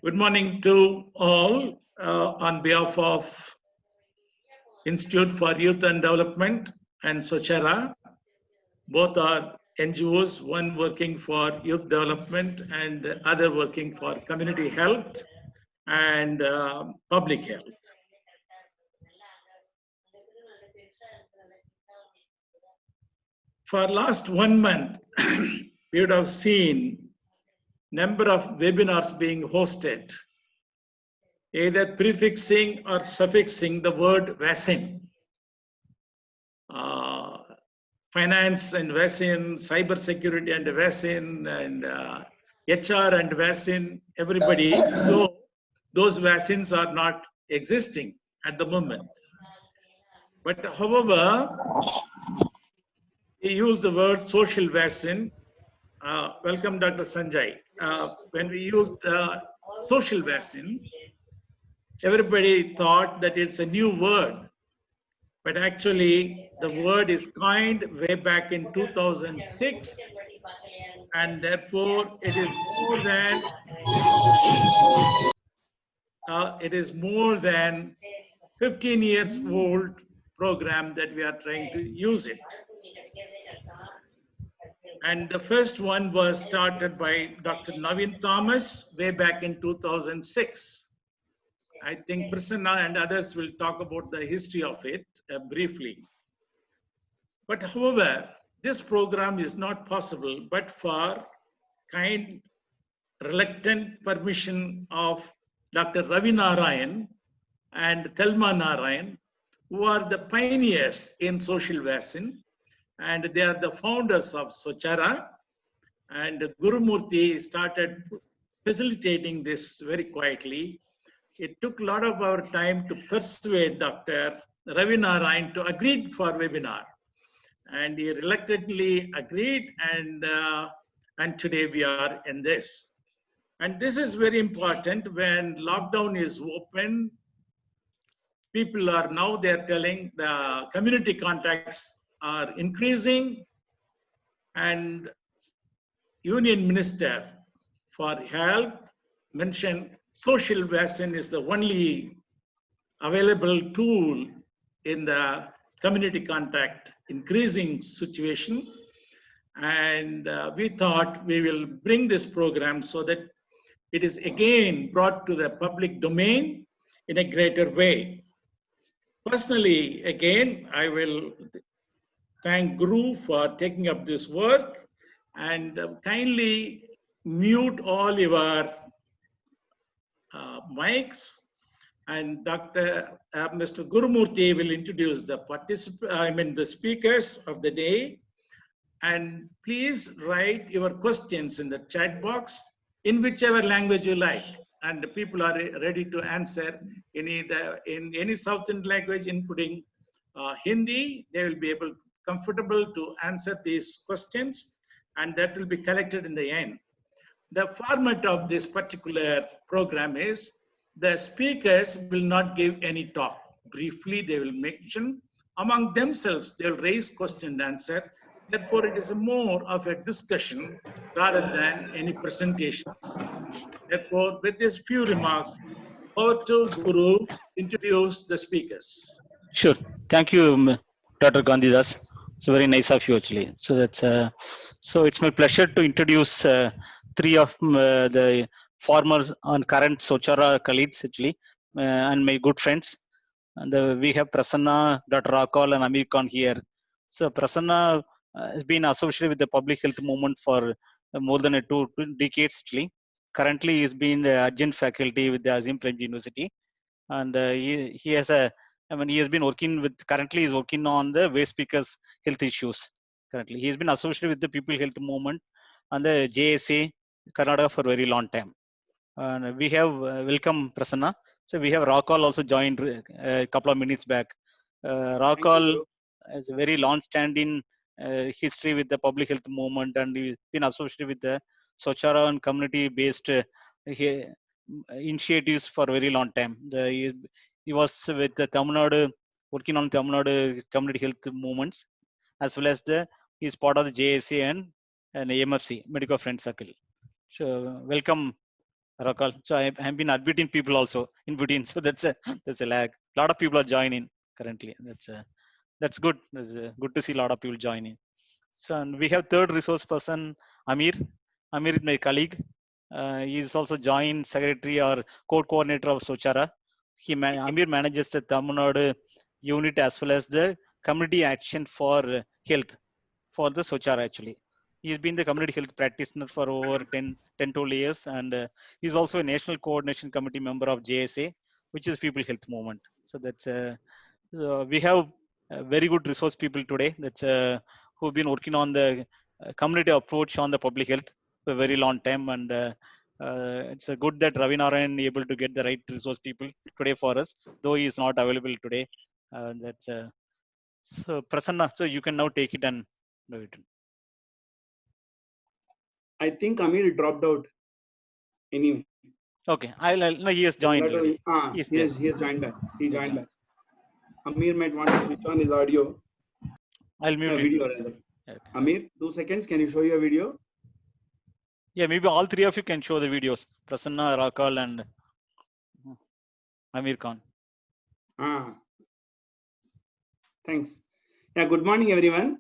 Good morning to all on behalf of Institute for Youth and Development and Sochara. Both are NGOs, one working for youth development and other working for community health and public health. For last 1 month, we would have seen number of webinars being hosted, either prefixing or suffixing the word vaccine. Finance and vaccine, cyber security and vaccine, and HR and vaccine, everybody. So those vaccines are not existing at the moment. But however, we use the word social vaccine. Welcome, Dr. Sanjay. When we used social vaccine, everybody thought that it's a new word. But actually, the word is coined way back in 2006, and therefore it is more than 15 years old program that we are trying to use it. And the first one was started by Dr. Naveen Thomas way back in 2006. I think Prasanna and others will talk about the history of it briefly. But however, this program is not possible but for kind, reluctant permission of Dr. Ravi Narayan and Thelma Narayan, who are the pioneers in social vaccine, and they are the founders of Sochara. And Gurumurthy started facilitating this very quietly. It took a lot of our time to persuade Dr. Ravi Narayan to agree for webinar. And he reluctantly agreed, and today we are in this. And this is very important. When lockdown is open, people are now, they're telling the community contacts are increasing, and Union Minister for Health mentioned social vaccine is the only available tool in the community contact increasing situation. And we thought we will bring this program so that it is again brought to the public domain in a greater way. Personally, again, I will thank Guru for taking up this work, and kindly mute all your mics, and Mr. Gurumurthy will introduce the speakers of the day. And please write your questions in the chat box in whichever language you like, and the people are ready to answer in any Southern language, including Hindi. They will be comfortable to answer these questions, and that will be collected in the end. The format of this particular program is the speakers will not give any talk. Briefly, they will mention among themselves, they will raise question and answer. Therefore, it is more of a discussion rather than any presentations. Therefore, with these few remarks, over to Guru, introduce the speakers. Sure. Thank you, Dr. Gandhidas. It's very nice of you, actually. So that's so it's my pleasure to introduce three of the former and current Sochara colleagues, actually, and my good friends. And we have Prasanna, Dr. Rakal, and Amir Khan here. So Prasanna has been associated with the public health movement for more than two decades, actually. Currently, he's been the adjunct faculty with the Azim Premji University, and he has he has been working with, currently he's working on the waste speakers health issues. Currently, he's been associated with the people health movement and the JSA Karnataka for a very long time. And we have welcome Prasanna. So we have Rakal also joined a couple of minutes back. Rakal has a very long-standing history with the public health movement, and he's been associated with the Sochara and community-based initiatives for a very long time. He was with the Tamil Nadu, working on Tamil Nadu community health movements, as well as he's part of the JSA and MFC, Medical Friends Circle. So welcome, Rakal. So I've been admitting people also in between. So that's a lag. A lot of people are joining currently. That's good. Good to see a lot of people joining. So and we have third resource person, Amir. Amir is my colleague. He is also joint secretary or co-coordinator of Sochara. Amir manages the Tamil Nadu unit as well as the community action for health for the Sochara actually. He's been the community health practitioner for over 12 years, and he's also a national coordination committee member of JSA, which is People Health Movement. So that's we have very good resource people today. That's who've been working on the community approach on the public health for a very long time, and it's good that Ravi Narayan able to get the right resource people today for us, though he is not available today. That's so Prasanna. So you can now take it and do it. I think Amir dropped out. Anyway. Okay, no, he has joined. He has joined back. He joined back. Amir might want to switch on his audio. I'll mute video. Okay. Amir, 2 seconds. Can you show your video? Yeah, maybe all three of you can show the videos. Prasanna, Rakal, and Amir Khan. Thanks. Yeah, good morning, everyone.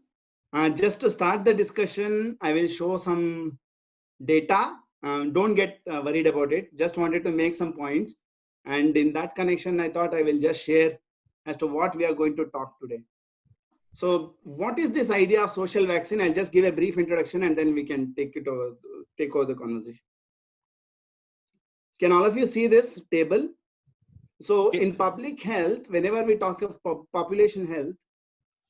Just to start the discussion, I will show some data. Don't get worried about it. Just wanted to make some points. And in that connection, I thought I will just share as to what we are going to talk today. So what is this idea of social vaccine? I'll just give a brief introduction and then we can take over the conversation. Can all of you see this table? So in public health, whenever we talk of population health,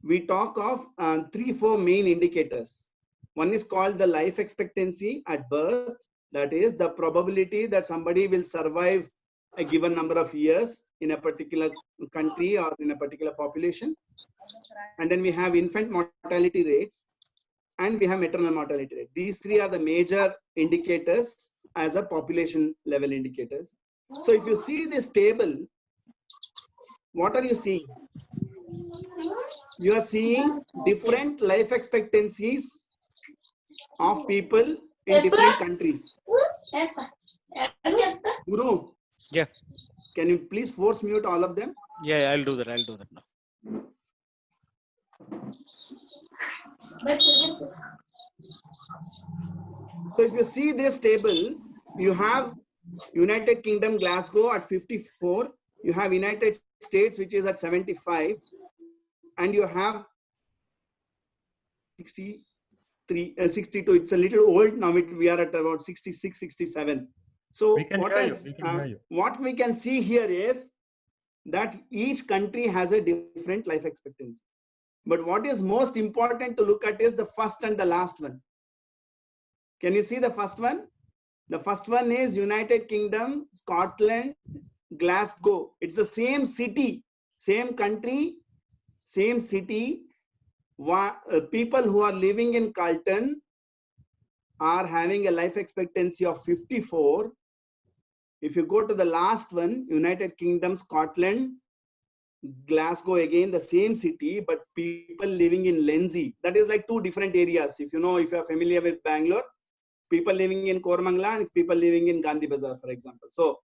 we talk of 3-4 main indicators. One is called the life expectancy at birth. That is the probability that somebody will survive a given number of years in a particular country or in a particular population. And then we have infant mortality rates and we have maternal mortality rate. These three are the major indicators as a population level indicators. So if you see this table, what are you seeing? You are seeing different life expectancies of people in different countries. Guru, yeah, can you please force mute all of them? Yeah, I'll do that. I'll do that now. So if you see this table, you have United Kingdom, Glasgow at 54. You have United States, which is at 75. And you have 62. It's a little old now. We are at about 66, 67. So what we can see here is that each country has a different life expectancy. But what is most important to look at is the first and the last one. Can you see the first one? The first one is United Kingdom, Scotland, Glasgow. It's the same city, same country, same city. People who are living in Carlton are having a life expectancy of 54. If you go to the last one, United Kingdom, Scotland, Glasgow, again the same city, but people living in Lenzie. That is like two different areas. If you are familiar with Bangalore, people living in Koramangala and people living in Gandhi Bazaar, for example. So,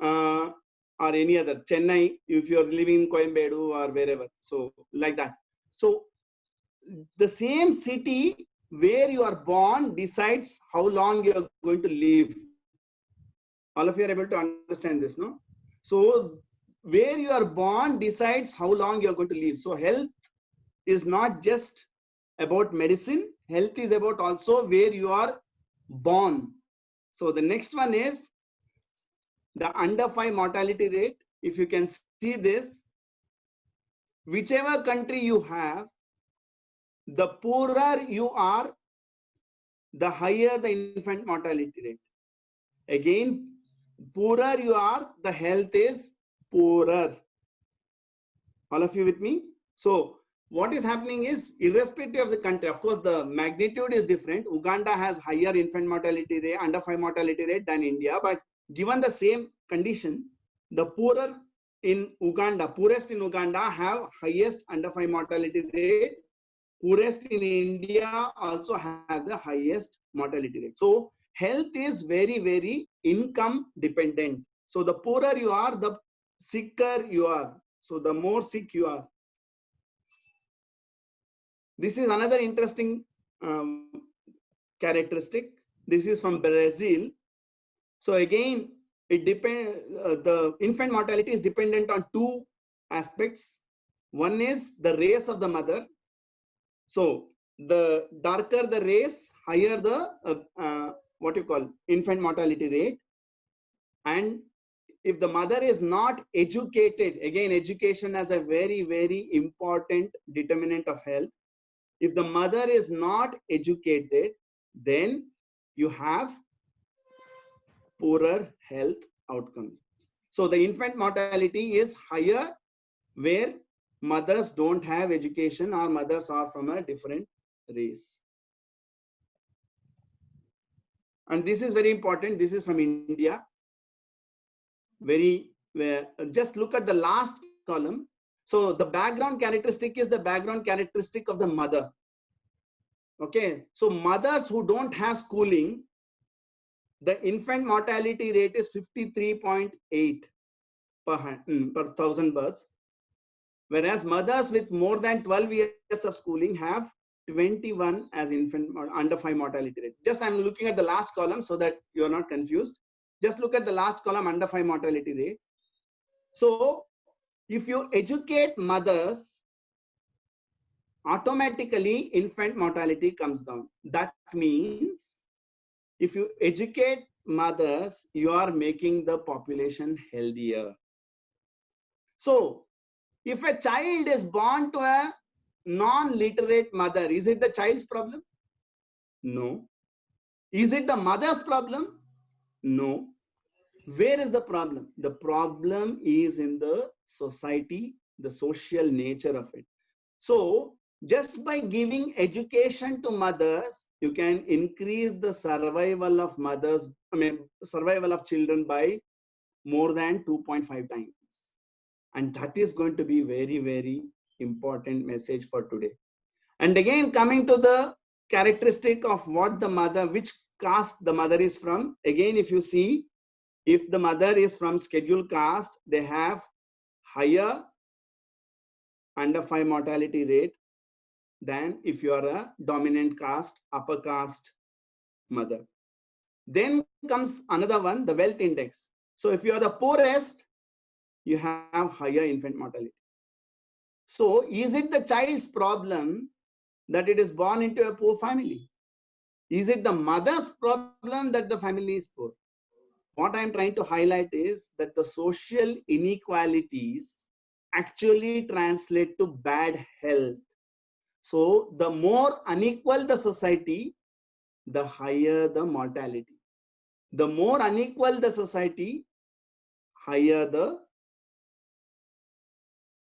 or any other, Chennai, if you're living in Coimbatore or wherever. So, like that. So, the same city where you are born decides how long you are going to live. All of you are able to understand this, no? So, where you are born decides how long you are going to live. So, health is not just about medicine. Health is about also where you are born. So, the next one is the under 5 mortality rate. If you can see this, whichever country you have, the poorer you are, the higher the infant mortality rate. Again, poorer you are, the health is poorer. All of you with me? So, what is happening is, irrespective of the country, of course, the magnitude is different. Uganda has higher infant mortality rate, under 5 mortality rate than India. But given the same condition, the poorer in Uganda, poorest in Uganda have highest under 5 mortality rate. Poorest in India also have the highest mortality rate. So health is very, very income dependent. So the poorer you are, the sicker you are. So the more sick you are. This is another interesting characteristic. This is from Brazil. So again, it depends. The infant mortality is dependent on two aspects. One is the race of the mother. So the darker the race, higher the what you call infant mortality rate. And if the mother is not educated, again, education as a very, very important determinant of health. If the mother is not educated, then you have poorer health outcomes. So the infant mortality is higher where mothers don't have education or mothers are from a different race. And this is very important. This is from India. Just look at the last column. So the background characteristic is the background characteristic of the mother. Okay, so mothers who don't have schooling, the infant mortality rate is 53.8 per 1,000 births, whereas mothers with more than 12 years of schooling have 21 as infant under 5 mortality rate. Just I'm looking at the last column so that you are not confused. Just look at the last column, under 5 mortality rate. So if you educate mothers, automatically infant mortality comes down. That means if you educate mothers, you are making the population healthier. So if a child is born to a non-literate mother, is it the child's problem? No. Is it the mother's problem? No. Where is the problem? The problem is in the society, the social nature of it. So just by giving education to mothers, you can increase the survival of mothers, survival of children by more than 2.5 times. And that is going to be very, very important message for today. And again, coming to the characteristic of what the mother, which caste the mother is from. Again, if you see, if the mother is from scheduled caste, they have higher under 5 mortality rate than if you are a dominant caste, upper caste mother. Then comes another one, the wealth index. So if you are the poorest, you have higher infant mortality. So is it the child's problem that it is born into a poor family? Is it the mother's problem that the family is poor? What I'm trying to highlight is that the social inequalities actually translate to bad health. So the more unequal the society, the higher the mortality. The more unequal the society, higher the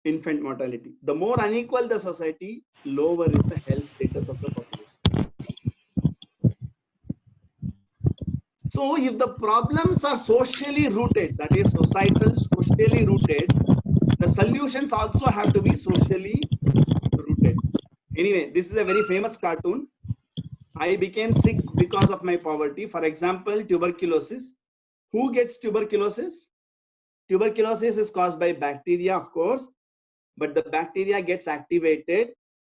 infant mortality. The more unequal the society, lower is the health status of the population. So if the problems are socially rooted, that is societal, socially rooted, the solutions also have to be socially rooted. Anyway, this is a very famous cartoon. I became sick because of my poverty. For example, tuberculosis. Who gets tuberculosis? Tuberculosis is caused by bacteria, of course, but the bacteria gets activated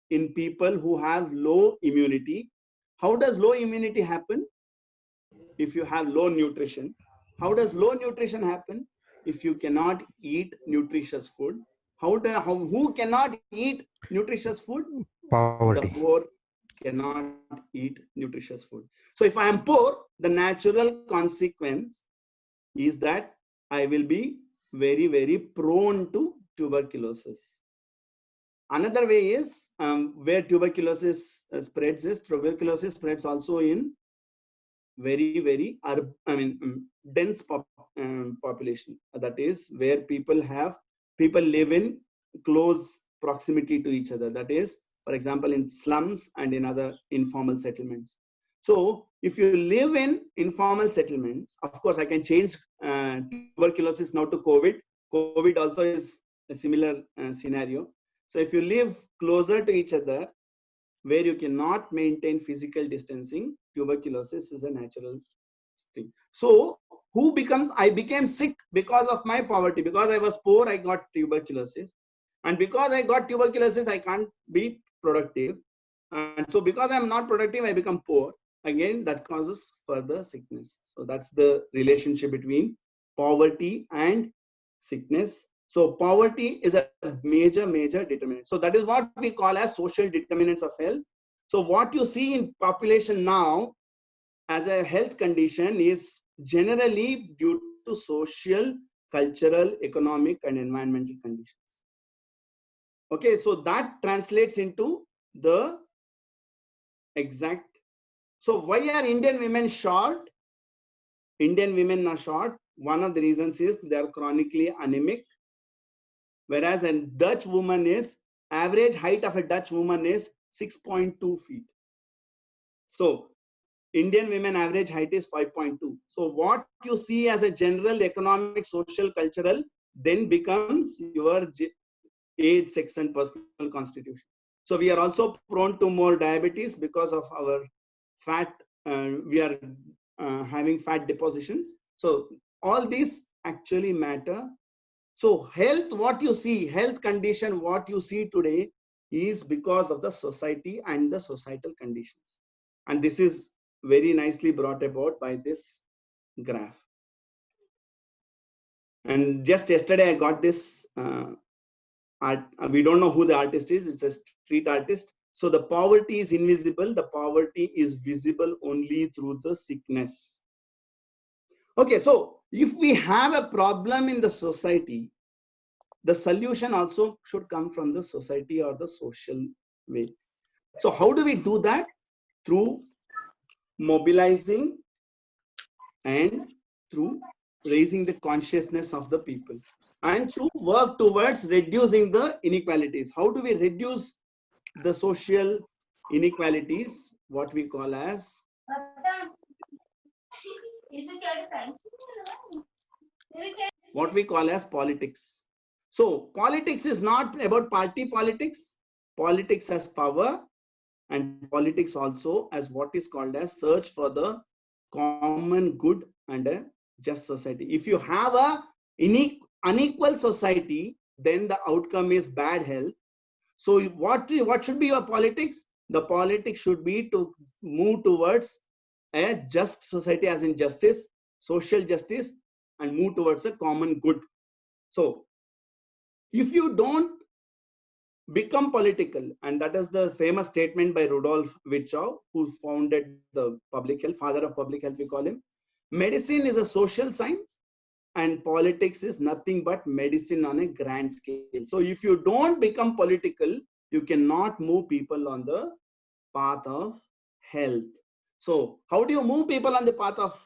in people who have low immunity. How does low immunity happen? If you have low nutrition. How does low nutrition happen? If you cannot eat nutritious food. Who cannot eat nutritious food? Poverty. The poor cannot eat nutritious food. So if I am poor, the natural consequence is that I will be very, very prone to tuberculosis. Another way is where tuberculosis spreads is tuberculosis spreads also in very, very dense population. That is where people live in close proximity to each other. That is, for example, in slums and in other informal settlements. So if you live in informal settlements, of course, I can change tuberculosis now to COVID. COVID also is a similar scenario. So if you live closer to each other, where you cannot maintain physical distancing, tuberculosis is a natural thing. So I became sick because of my poverty. Because I was poor, I got tuberculosis. And because I got tuberculosis, I can't be productive. And so because I'm not productive, I become poor. Again, that causes further sickness. So that's the relationship between poverty and sickness. So poverty is a major determinant. So that is what we call as social determinants of health. So what you see in population now as a health condition is generally due to social, cultural, economic, and environmental conditions. Okay, so that translates into the exact. So why are Indian women short? Indian women are short. One of the reasons is they are chronically anemic. Whereas a Dutch woman is, average height of a Dutch woman is 6.2 feet. So Indian women average height is 5.2. So what you see as a general economic, social, cultural then becomes your age, sex, and personal constitution. So we are also prone to more diabetes because of our fat. We are having fat depositions. So all these actually matter. So health, what you see, health condition, what you see today is because of the society and the societal conditions. And this is very nicely brought about by this graph. And just yesterday I got this art. We don't know who the artist is. It's a street artist. So the poverty is invisible. The poverty is visible only through the sickness. Okay, so if we have a problem in the society, the solution also should come from the society or the social way. So how do we do that? Through mobilizing and through raising the consciousness of the people, and to work towards reducing the inequalities. How do we reduce the social inequalities? What we call as politics. So politics is not about party politics. Politics has power, and politics also as what is called as search for the common good and a just society. If you have a unequal society, then the outcome is bad health. So what should be your politics? The politics should be to move towards a just society, as in justice, social justice, and move towards a common good. So if you don't become political, and that is the famous statement by Rudolf Virchow, who founded the public health, father of public health we call him. Medicine is a social science and politics is nothing but medicine on a grand scale. So if you don't become political, you cannot move people on the path of health. So how do you move people on the path of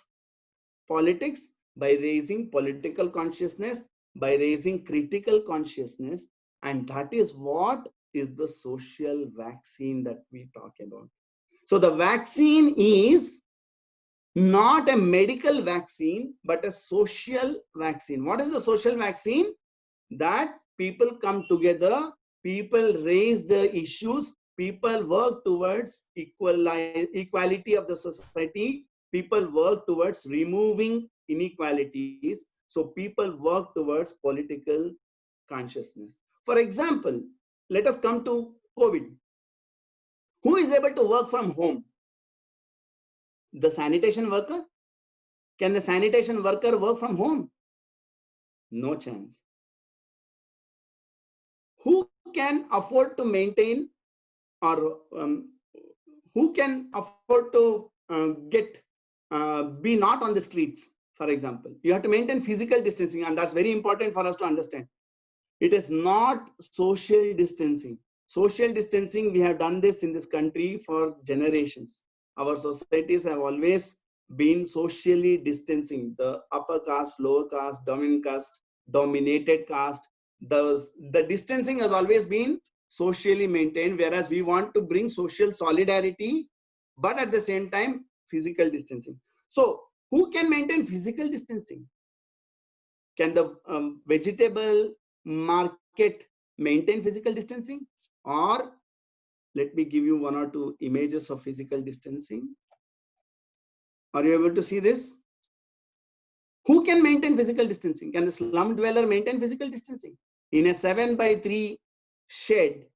politics? By raising political consciousness, by raising critical consciousness. And that is what is the social vaccine that we talk about. So the vaccine is not a medical vaccine, but a social vaccine. What is the social vaccine? That people come together, people raise the issues, people work towards equality of the society, people work towards removing inequalities. So people work towards political consciousness. For example, let us come to COVID. Who is able to work from home? The sanitation worker? Can the sanitation worker work from home? No chance. Who can afford to maintain, or who can afford to be not on the streets? For example, you have to maintain physical distancing, and that's very important for us to understand. It is not social distancing. Social distancing, we have done this in this country for generations. Our societies have always been socially distancing. The upper caste, lower caste, dominant caste, dominated caste. The distancing has always been socially maintained, whereas we want to bring social solidarity, but at the same time, physical distancing. So who can maintain physical distancing? Can the vegetable market maintain physical distancing? Or let me give you one or two images of physical distancing. Are you able to see this? Who can maintain physical distancing? Can the slum dweller maintain physical distancing? In a 7x3 shed,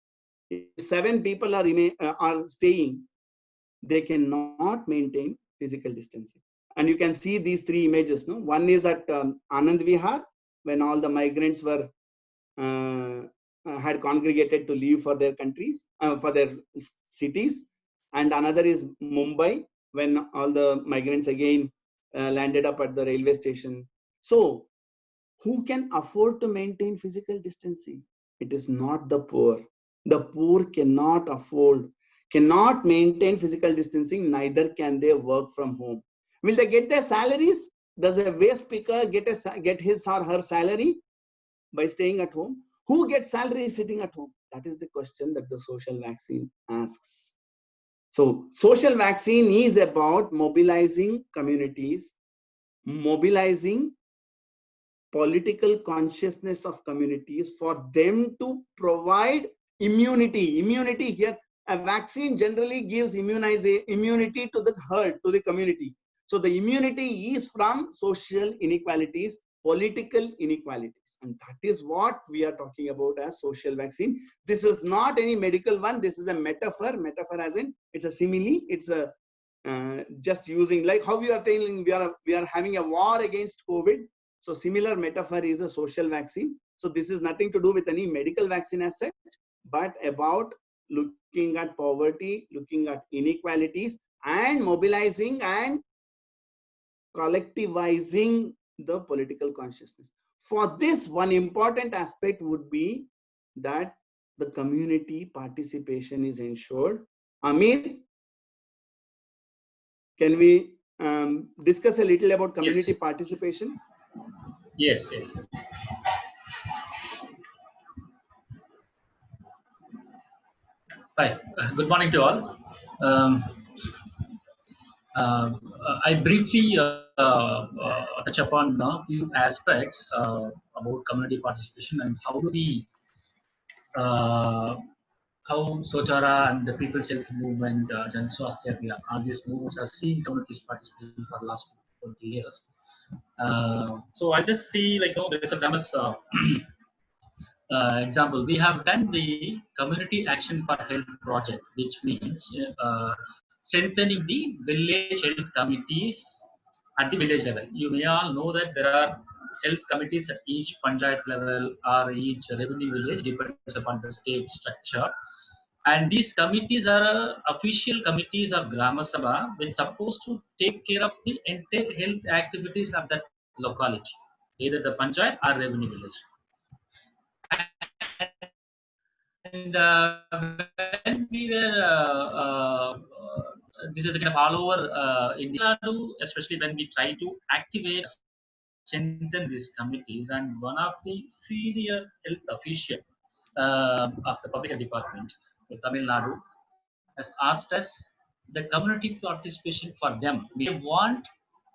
if 7 people are staying, they cannot maintain physical distancing. And you can see these 3 images. No, one is at Anand Vihar, when all the migrants were had congregated to leave for their countries, for their cities, and another is Mumbai, when all the migrants again landed up at the railway station. So, who can afford to maintain physical distancing? It is not the poor. The poor cannot afford, cannot maintain physical distancing, neither can they work from home. Will they get their salaries? Does a waste picker get his or her salary by staying at home? Who gets salary sitting at home? That is the question that the social vaccine asks. So social vaccine is about mobilizing communities, mobilizing political consciousness of communities for them to provide immunity. Immunity here, a vaccine generally gives immunity to the herd, to the community. So the immunity is from social inequalities, political inequalities. And that is what we are talking about as social vaccine. This is not any medical one. This is a metaphor. Metaphor as in, it's a simile. It's a just using, like how we are telling we are having a war against COVID. So similar metaphor is a social vaccine. So this is nothing to do with any medical vaccine as such, but about looking at poverty, looking at inequalities, and mobilizing and collectivizing the political consciousness. For this, one important aspect would be that the community participation is ensured. Amir, can we discuss a little about community participation? Yes, yes. Hi, good morning to all. I briefly touch upon a few aspects about community participation and how do we, how Sojara and the People's Health Movement, Jan Swasthya Abhiyan, all these movements have seen communities participating for the last 20 years. So I just see, like, oh, there's a famous example. We have done the Community Action for Health project, which means strengthening the village health committees at the village level. You may all know that there are health committees at each panchayat level or each revenue village, depends upon the state structure. And these committees are official committees of Grama Sabha, which are supposed to take care of the entire health activities of that locality, either the panchayat or revenue village. And when we were, this is kind of all over India, especially when we try to activate, strengthen these committees, and one of the senior health official of the public health department of Tamil Nadu has asked us the community participation for them. We want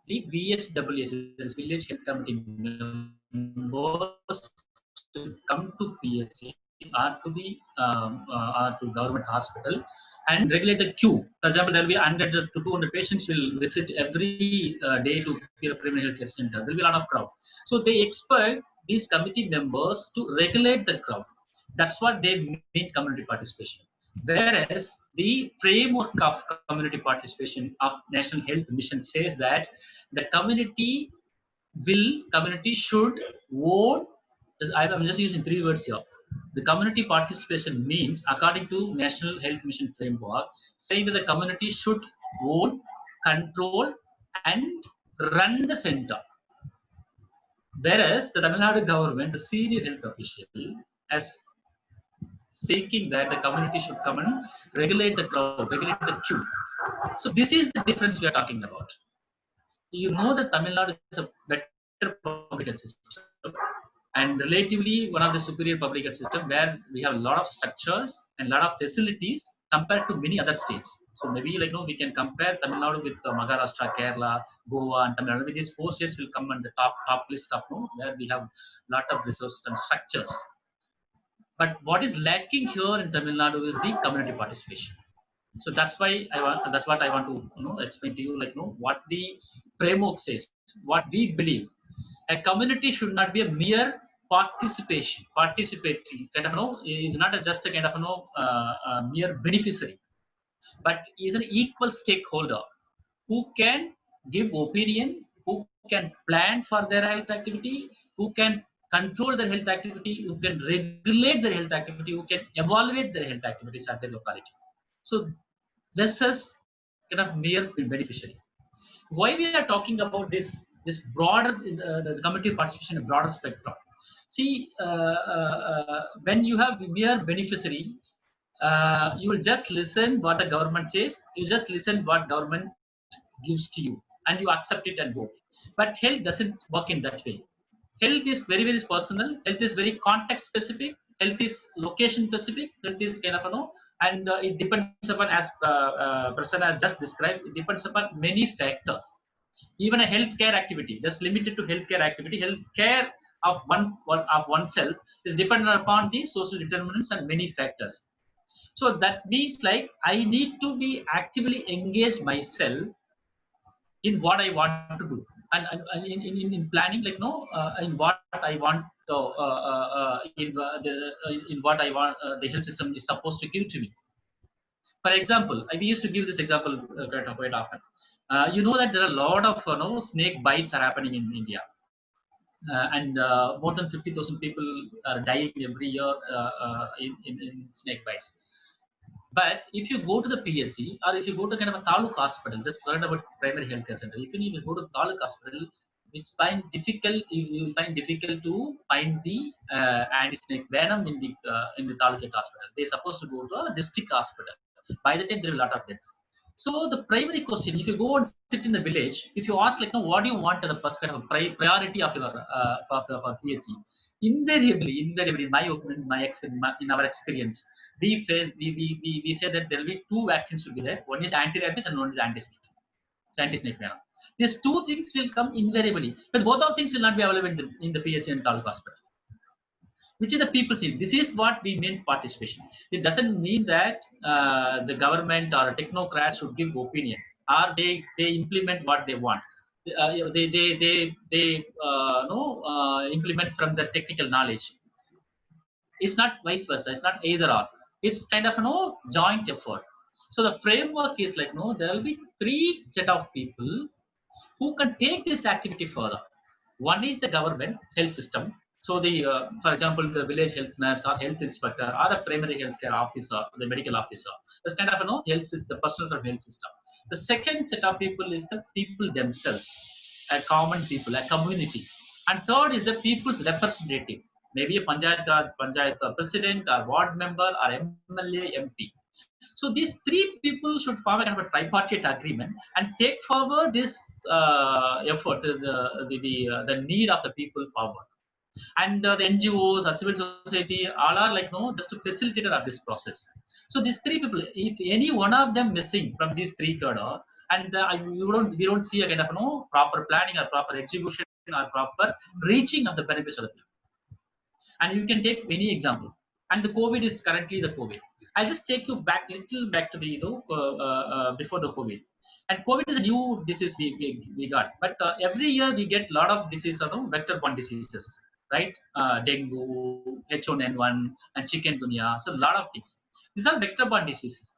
the VHWS, Village Health Committee members, to come to PHC or to the or to government hospital and regulate the queue. For example, there will be 100 to 200 patients will visit every day to primary health care center. There will be a lot of crowd. So they expect these committee members to regulate the crowd. That's what they mean community participation. Whereas the framework of community participation of National Health Mission says that the community should vote. I'm just using 3 words here. The community participation means, according to National Health Mission framework, saying that the community should own, control, and run the center. Whereas the Tamil Nadu government, the senior health official, as seeking that the community should come and regulate the crowd, regulate the queue. So this is the difference we are talking about. You know that Tamil Nadu is a better public health system, and relatively one of the superior public health system where we have a lot of structures and a lot of facilities compared to many other states. So maybe, like, we can compare Tamil Nadu with Maharashtra, Kerala, Goa, and Tamil Nadu. These 4 states will come on the top list of where we have a lot of resources and structures. But what is lacking here in Tamil Nadu is the community participation. So that's why that's what I want to explain to you, like, what the framework says, what we believe. A community should not be a mere participatory kind of is not just a kind of mere beneficiary, but is an equal stakeholder who can give opinion, who can plan for their health activity, who can control their health activity, who can regulate their health activity, who can evaluate their health activities at their locality. So this is kind of mere beneficiary. Why we are talking about this broader the community participation in a broader spectrum? See, when you have mere beneficiary, you will just listen what the government says. You just listen what government gives to you, and you accept it and go. But health doesn't work in that way. Health is very, very personal. Health is very context specific. Health is location specific. Health is kind of and it depends upon, as Prasanna has just described, it depends upon many factors. Even a healthcare activity, just limited to healthcare activity, healthcare of oneself is dependent upon the social determinants and many factors. So that means like I need to be actively engage myself in what I want to do, and in planning, like in what I want in what I want the health system is supposed to give to me. For example, we used to give this example quite often. You know that there are a lot of snake bites are happening in India, and more than 50,000 people are dying every year in snake bites. But if you go to the PHC, or if you go to kind of a Taluk hospital, just forget about primary healthcare center. If you even go to Taluk hospital, it's you will find difficult to find the anti-snake venom in the Taluk hospital. They're supposed to go to a district hospital. By the time there are a lot of deaths. So the primary question, if you go and sit in the village, if you ask like, what do you want as the first kind of priority of your for PHC? Invariably, in my opinion, in our experience, we say that there will be two vaccines will be there. One is anti-rabies and one is anti-snake venom. These two things will come invariably, but both of things will not be available in the PHC and Taluk hospital. Which is the people's need. This is what we mean participation. It doesn't mean that the government or technocrats should give opinion, or they implement what they want. They implement from their technical knowledge. It's not vice versa. It's not either or. It's kind of joint effort. So the framework is like there will be three set of people who can take this activity further. One is the government health system. So the, for example, the village health nurse or health inspector or a primary healthcare officer, the medical officer. That's kind of health system, the personal from health system. The second set of people is the people themselves, a common people, a community. And third is the people's representative, maybe a panchayat president or ward member or MLA, MP. So these three people should form a kind of a tripartite agreement and take forward this effort, the need of the people forward. And the NGOs or civil society all are like just a facilitator of this process. So these three people, if any one of them missing from these three cadre, and we don't see a kind of proper planning or proper execution or proper reaching of the benefits of the people. And you can take any example. And the COVID is currently the COVID. I'll just take you back to the before the COVID. And COVID is a new disease we got, but every year we get a lot of diseases, vector-borne diseases. Right, dengue, H1N1, and chikungunya. So a lot of things. These are vector-borne diseases.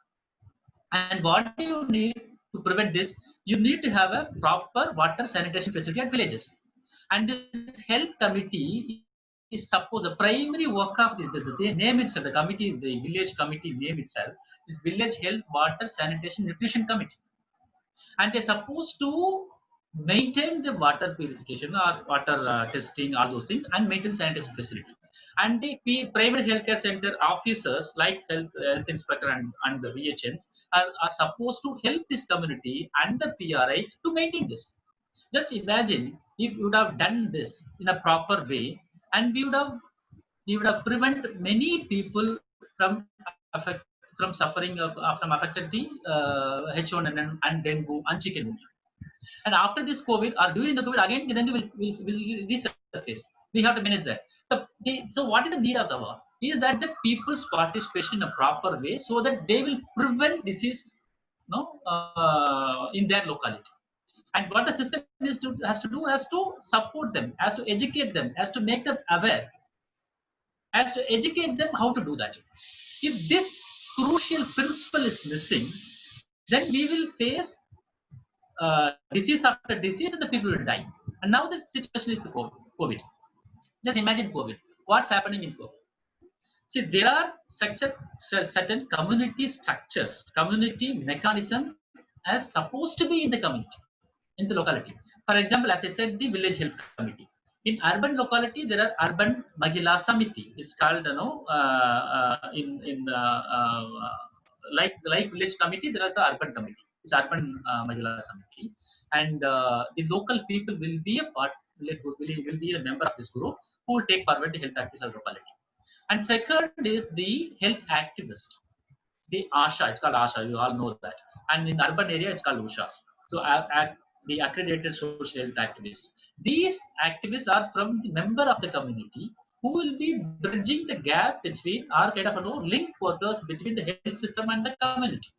And what do you need to prevent this? You need to have a proper water sanitation facility at villages. And this health committee is supposed, the primary work of this, the name itself, the committee is the village committee name itself, is Village Health, Water, Sanitation, Nutrition Committee. And they're supposed to maintain the water purification or water testing, all those things, and maintain sanitation facility. And the primary healthcare center officers like health inspector and the VHNs are supposed to help this community and the PRI to maintain this. Just imagine if you would have done this in a proper way, and we would have prevented many people from suffering from affected the H1N1 and dengue and chikungunya. And after this COVID, or during the COVID, again dengue will resurface. We have to manage that. So what is the need of the hour? Is that the people's participation in a proper way, so that they will prevent disease in their locality. And what the system has to support them, has to educate them, has to make them aware, has to educate them how to do that. If this crucial principle is missing, then we will face disease after disease and the people will die. And now this situation is COVID. Just imagine COVID. What's happening in COVID? See, there are certain community structures, community mechanism as supposed to be in the community, in the locality. For example, as I said, the village health committee. In urban locality, there are urban Mahila Samiti. It's called, like village committee, there is an urban committee. It's urban Mahila Samiti, and the local people will be a part, will be a member of this group who will take forward the health activities of the locality. And second is the health activist, the ASHA. It's called ASHA. You all know that. And in urban area, it's called USHA. So the accredited social health activists. These activists are from the member of the community who will be bridging the gap between, or kind of link workers between the health system and the community.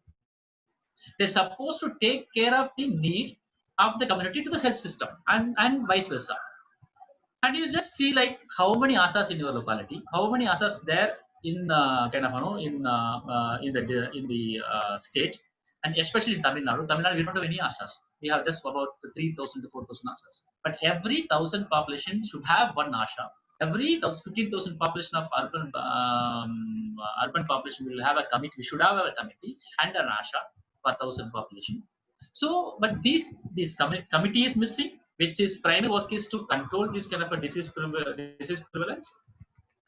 They're supposed to take care of the need of the community to the health system, and vice versa. And you just see like how many ASHAs in your locality, how many ASHAs there in in the state, and especially in Tamil Nadu. Tamil Nadu, we don't have any ASHAs. We have just about 3,000 to 4,000 ASHAs. But every 1,000 population should have one ASHA. Every 15,000 population of urban population will have a committee. We should have a committee and an ASHA for 1,000 population. So, but this committee is missing, which is primary work is to control this kind of a disease prevalence.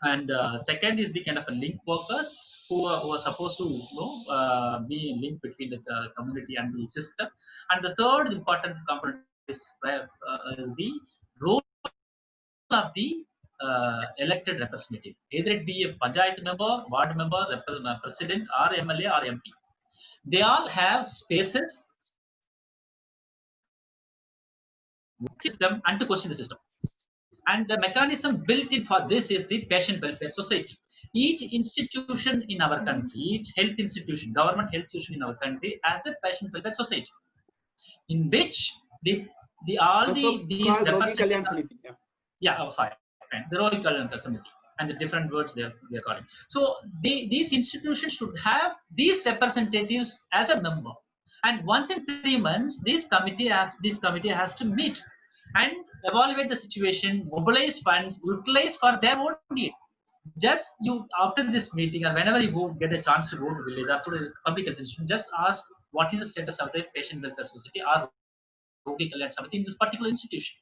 And second is the kind of a link workers who are supposed to be linked between the community and the system. And the third important component is the role of the elected representative, either it be a panchayat member, ward member, president, or MLA or MP. They all have spaces system and to question the system. And the mechanism built in for this is the patient welfare society. Each institution in our country, each health institution, government health institution in our country, has the patient welfare society, in which these representatives. Fine. The Rohit Kalyan Samiti, and the different words they are calling. So these institutions should have these representatives as a member. And once in 3 months, this committee has to meet and evaluate the situation, mobilize funds, utilize for their own need. Just you after this meeting or whenever you get a chance to go to village after the public health institution, just ask what is the status of the patient welfare society or Rohit Kalyan Samiti in this particular institution.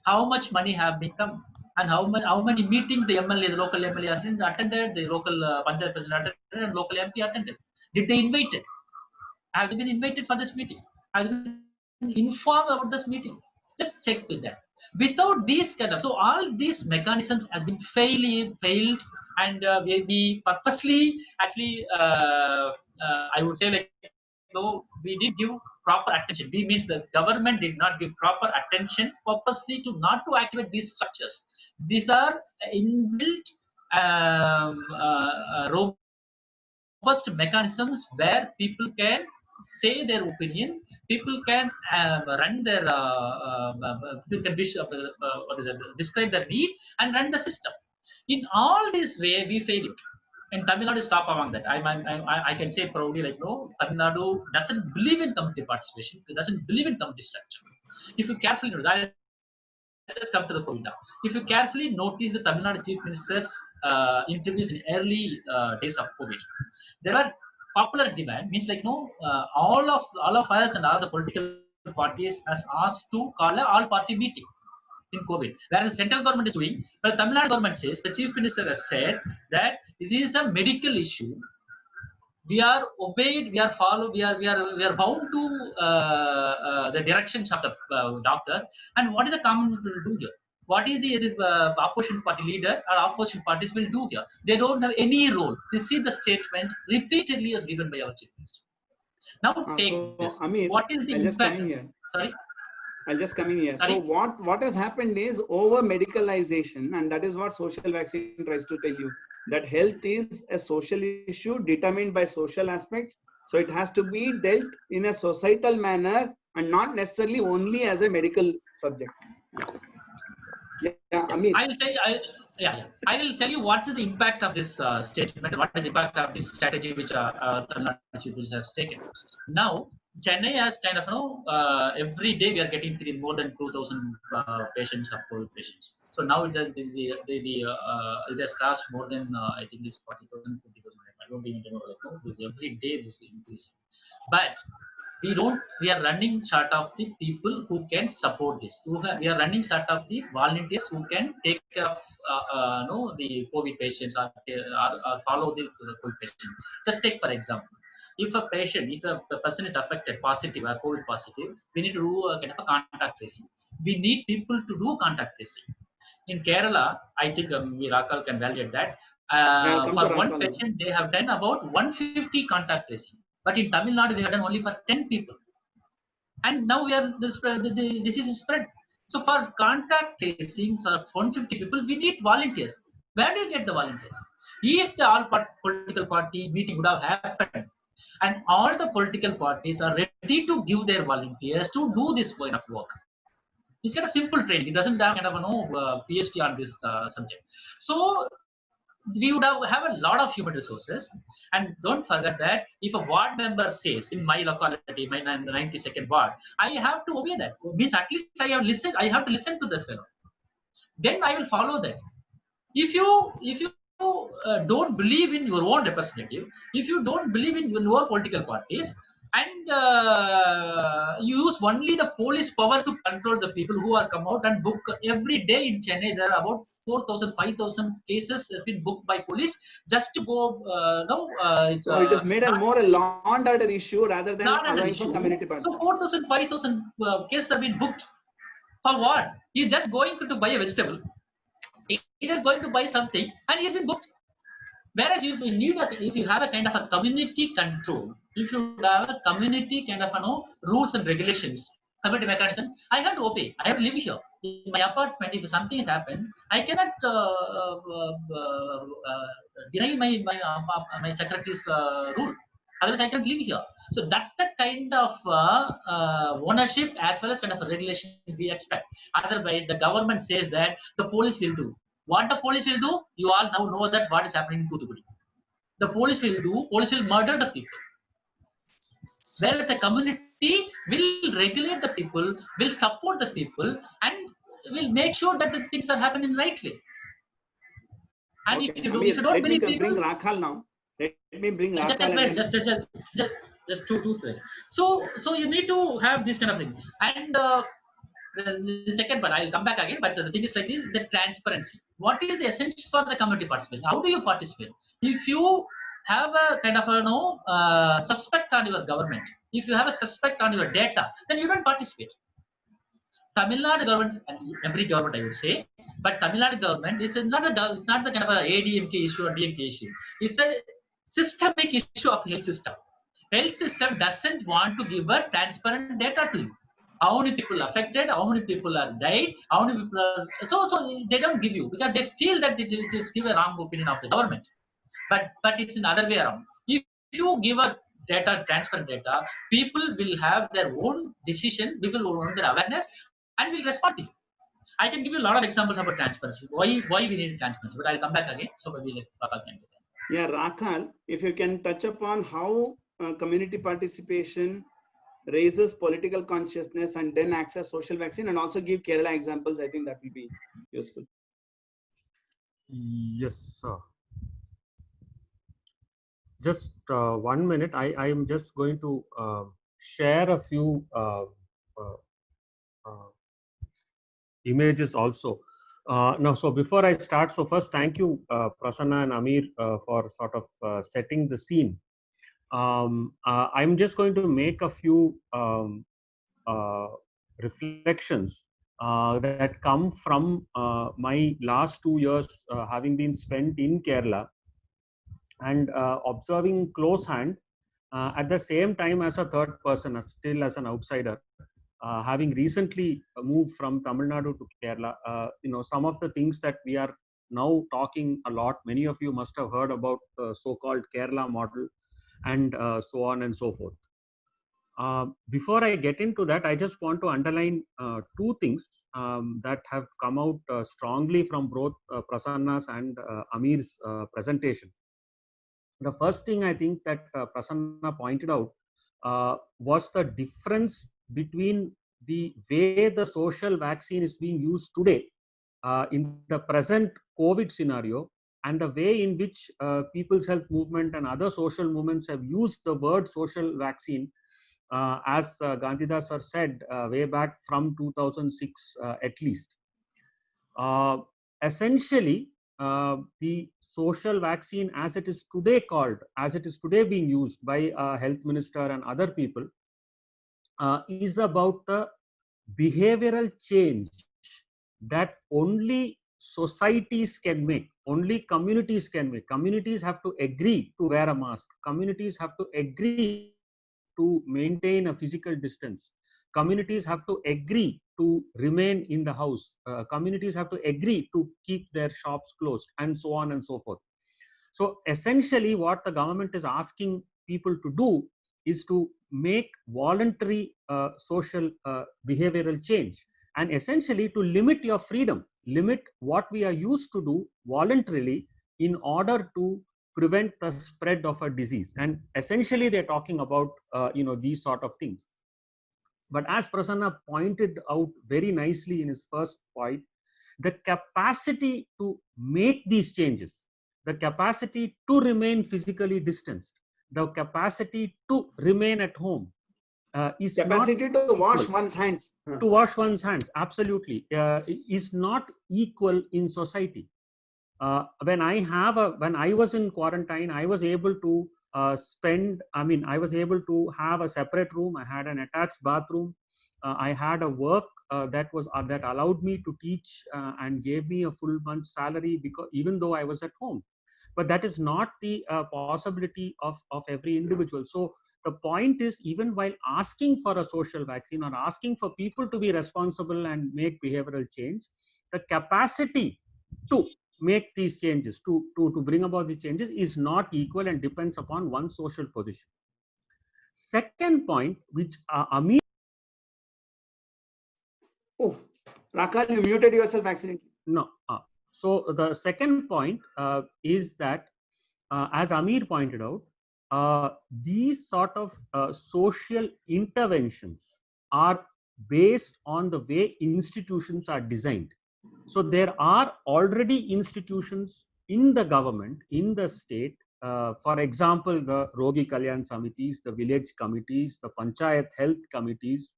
How much money have been come, and how many meetings the MLA, the local MLA attended, the local Panchayat president attended, and local MP attended. Did they invite it? Have they been invited for this meeting? Have they been informed about this meeting? Just check with them. Without these kind of, so all these mechanisms has been failed, and we purposely actually, I would say like, we did give proper attention. We means the government did not give proper attention purposely to not to activate these structures. These are inbuilt robust mechanisms where people can say their opinion, people can run their people can describe their need and run the system. In all this way, we fail it. And Tamil Nadu is top among that. I can say proudly, like, no, Tamil Nadu doesn't believe in community participation. It doesn't believe in community structure. If you carefully notice, let's come to the point now. If you carefully notice the Tamil Nadu Chief Minister's interviews in early days of COVID, there are popular demand, means like, no, all of us and all the political parties has asked to call an all-party meeting in COVID, whereas the central government is doing, but Tamil Nadu government says, the Chief Minister has said that it is a medical issue. We are obeyed, we are followed, we are bound to the directions of the doctors. And what is the common people will do here? What is the opposition party leader or opposition parties will do here? They don't have any role. This is the statement repeatedly as given by our Chief Minister. Now take this. Amit, what is the impact? Sorry? I'll just come in here. Sorry? So what has happened is over medicalization, and that is what social vaccine tries to tell you, that health is a social issue determined by social aspects. So it has to be dealt in a societal manner and not necessarily only as a medical subject. Yeah, I mean, I will tell you what is the impact of this statement, what is the impact of this strategy which Tamil Nadu Chief Minister has taken. Now, Chennai has kind of, every day we are getting more than 2,000 patients of COVID patients. So now it has crossed more than, I think it's 40,000, 50,000. I don't even know. Every day this is increasing. But we are running short of the people who can support this. We are running short of the volunteers who can take care of the COVID patients or follow the COVID patient. Just take for example, if a person is affected positive or COVID positive, we need to do a kind of a contact tracing. We need people to do contact tracing. In Kerala, I think Rakal can validate that. For one patient, they have done about 150 contact tracing. But in Tamil Nadu, we have done only for 10 people. And now this is spread. So for contact tracing for 150 people, we need volunteers. Where do you get the volunteers? If the all political party meeting would have happened, and all the political parties are ready to give their volunteers to do this kind of work. It's kind of simple training. It doesn't have kind of PhD on this subject. So we would have a lot of human resources. And don't forget that if a ward member says in my locality, my 92nd ward, I have to obey that. It means at least I have to listen to that fellow. Then I will follow that. If you don't believe in your own representative, if you don't believe in your political parties, and you use only the police power to control the people who are come out and book every day in Chennai, there are about 4,000, 5,000 cases has been booked by police just to go. So it has made more a law and order issue rather than allowing for community parties. So 4,000, 5,000 cases have been booked. For what? He's just going to buy a vegetable. He's just going to buy something and he's been booked. Whereas if you have a kind of a community control, if you have a community kind of rules and regulations, community mechanism, I have to obey. I have to live here. In my apartment, if something has happened, I cannot deny my secretary's rule. Otherwise, I can't live here. So that's the kind of ownership as well as kind of a regulation we expect. Otherwise, the government says that the police will do. What the police will do, you all now know that what is happening in Thoothukudi. The police will murder the people. Whereas the community will regulate the people, will support the people, and will make sure that the things are happening in the right way. And okay. if you don't believe people, bring Rakhal now. Let me bring Rakhal. Just two things. So you need to have this kind of thing. And the second part, I'll come back again, but the thing is like this, the transparency. What is the essence for the community participation? How do you participate? If you have a kind of suspect on your government, if you have a suspect on your data, then you don't participate. Tamil Nadu government, and every government I would say, but Tamil Nadu government it's not the kind of a ADMK issue or DMK issue. It's a systemic issue of the health system. Health system doesn't want to give a transparent data to you. How many people affected, how many people are died, how many people are so they don't give you because they feel that it will give a wrong opinion of the government. But it's another way around. If you give a transparent data, people will have their own decision, people will own their awareness and will respond to you. I can give you a lot of examples about transparency. Why we need transparency, but I'll come back again. So maybe Rakhal can do that. Yeah, Rakhal, if you can touch upon how community participation raises political consciousness and then access social vaccine, and also give Kerala examples, I think that will be useful. Yes, sir. Just 1 minute. I am just going to share a few images also. Now, so before I start, so first thank you Prasanna and Amir for sort of setting the scene. I'm just going to make a few reflections that come from my last 2 years having been spent in Kerala and observing close hand at the same time as a third person, still as an outsider. Having recently moved from Tamil Nadu to Kerala, some of the things that we are now talking a lot, many of you must have heard about the so-called Kerala model and so on and so forth. Before I get into that, I just want to underline two things that have come out strongly from both Prasanna's and Amir's presentation. The first thing I think that Prasanna pointed out was the difference between the way the social vaccine is being used today in the present COVID scenario and the way in which People's Health Movement and other social movements have used the word social vaccine, as Gandhidas sir said way back from 2006 at least. Essentially, the social vaccine as it is today called, as it is today being used by health minister and other people, is about the behavioral change that only societies can make, only communities can make. Communities have to agree to wear a mask. Communities have to agree to maintain a physical distance. Communities have to agree to remain in the house. Communities have to agree to keep their shops closed, and so on and so forth. So essentially what the government is asking people to do is to make voluntary social behavioral change, and essentially to limit your freedom, limit what we are used to do voluntarily in order to prevent the spread of a disease. And essentially they're talking about these sort of things. But as Prasanna pointed out very nicely in his first point, the capacity to make these changes, the capacity to remain physically distanced, the capacity to remain at home, is capacity not to wash one's hands. To wash one's hands, absolutely, is not equal in society. When I was in quarantine, I was able to I was able to have a separate room. I had an attached bathroom. I had a work that allowed me to teach and gave me a full month's salary, because even though I was at home. But that is not the possibility of every individual. So the point is, even while asking for a social vaccine or asking for people to be responsible and make behavioral change, the capacity to make these changes, to bring about these changes, is not equal and depends upon one's social position. Second point, which Amir. Oh, Rakal, you muted yourself accidentally. No. So the second point is that, as Amir pointed out, these sort of social interventions are based on the way institutions are designed. So there are already institutions in the government, in the state, for example, the Rogi Kalyan Samitis, the village committees, the Panchayat health committees,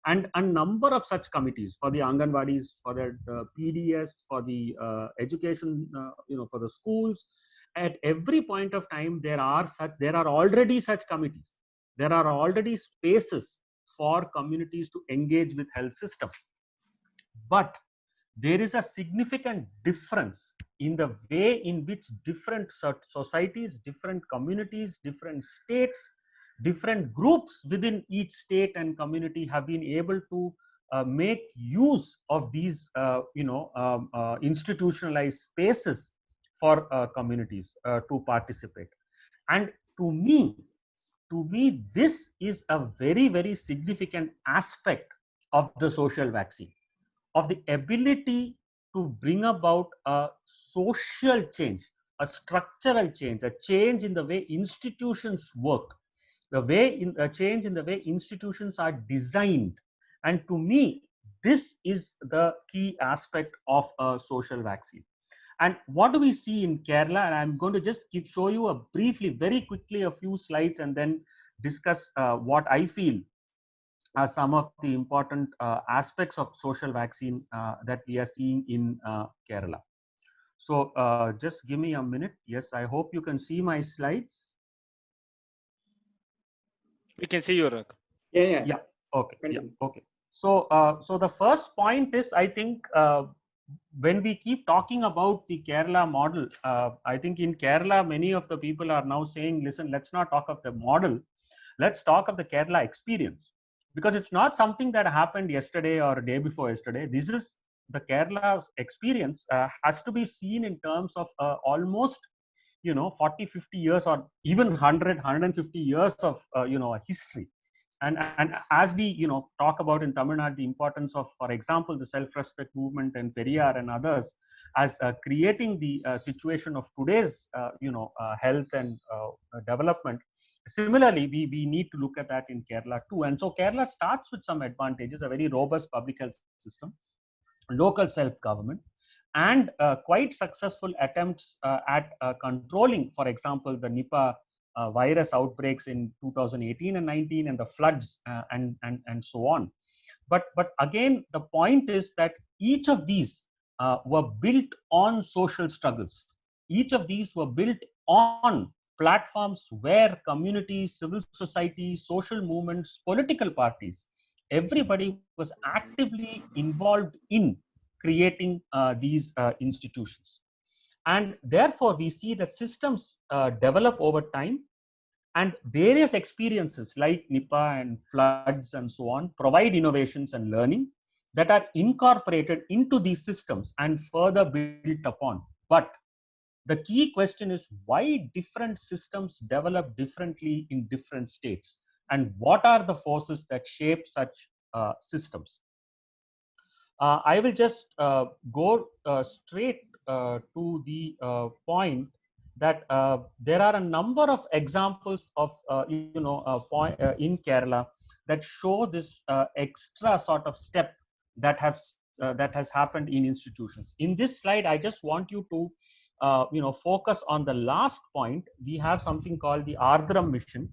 and a number of such committees for the Anganwadis, for the PDS, for the education, for the schools. At every point of time, there are already such committees. There are already spaces for communities to engage with health system. But there is a significant difference in the way in which different societies, different communities, different states, different groups within each state and community have been able to make use of these institutionalized spaces for communities to participate. And to me, this is a very, very significant aspect of the social vaccine, of the ability to bring about a social change, a structural change, a change in the way institutions work, a change in the way institutions are designed. And to me, this is the key aspect of a social vaccine. And what do we see in Kerala? And I'm going to just show you very quickly, a few slides, and then discuss what I feel are some of the important aspects of social vaccine that we are seeing in Kerala. So just give me a minute. Yes, I hope you can see my slides. We can see you, Rak. Yeah. Okay. Yeah. Okay. So, so the first point is, I think, when we keep talking about the Kerala model, I think in Kerala, many of the people are now saying, listen, let's not talk of the model. Let's talk of the Kerala experience. Because it's not something that happened yesterday or a day before yesterday. This is the Kerala experience, has to be seen in terms of almost 40, 50 years or even 100, 150 years of a history. And as we talk about in Tamil Nadu the importance of, for example, the self-respect movement and Periyar and others as creating the situation of today's health and development. Similarly, we need to look at that in Kerala too. And so Kerala starts with some advantages: a very robust public health system, local self-government, and quite successful attempts at controlling, for example, the Nipah virus outbreaks in 2018 and 19, and the floods and so on. But again, the point is that each of these were built on social struggles. Each of these were built on platforms where communities, civil society, social movements, political parties, everybody was actively involved in creating these institutions. And therefore, we see that systems develop over time, and various experiences like Nipah and floods and so on provide innovations and learning that are incorporated into these systems and further built upon. But the key question is, why different systems develop differently in different states, and what are the forces that shape such systems? I will just go straight to the point that there are a number of examples of in Kerala that show this extra sort of step that has happened in institutions. In this slide, I just want you to focus on the last point. We have something called the Ardhram mission,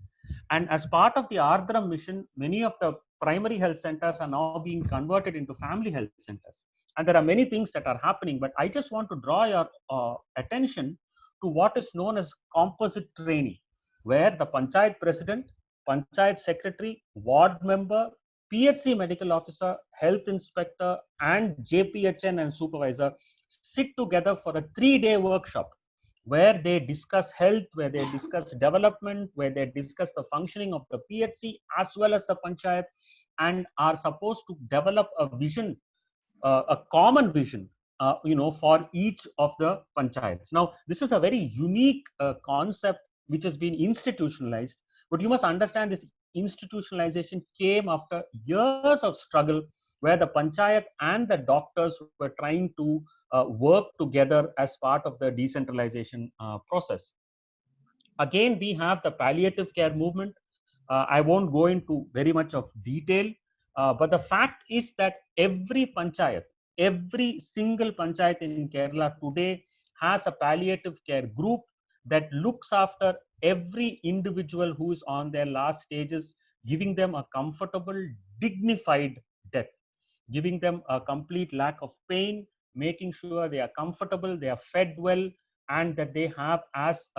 and as part of the Ardhram mission, many of the primary health centers are now being converted into family health centers. And there are many things that are happening, but I just want to draw your attention to what is known as composite training, where the panchayat president, panchayat secretary, ward member, PHC medical officer, health inspector, and JPHN and supervisor sit together for a 3-day workshop where they discuss health, where they discuss development, where they discuss the functioning of the PHC as well as the panchayat, and are supposed to develop a vision, a common vision, for each of the panchayats. Now, this is a very unique concept which has been institutionalized, but you must understand this institutionalization came after years of struggle where the panchayat and the doctors were trying to work together as part of the decentralization process. Again, we have the palliative care movement. I won't go into very much of detail, but the fact is that every panchayat, every single panchayat in Kerala today has a palliative care group that looks after every individual who is on their last stages, giving them a comfortable, dignified death, giving them a complete lack of pain, making sure they are comfortable, they are fed well, and that they have as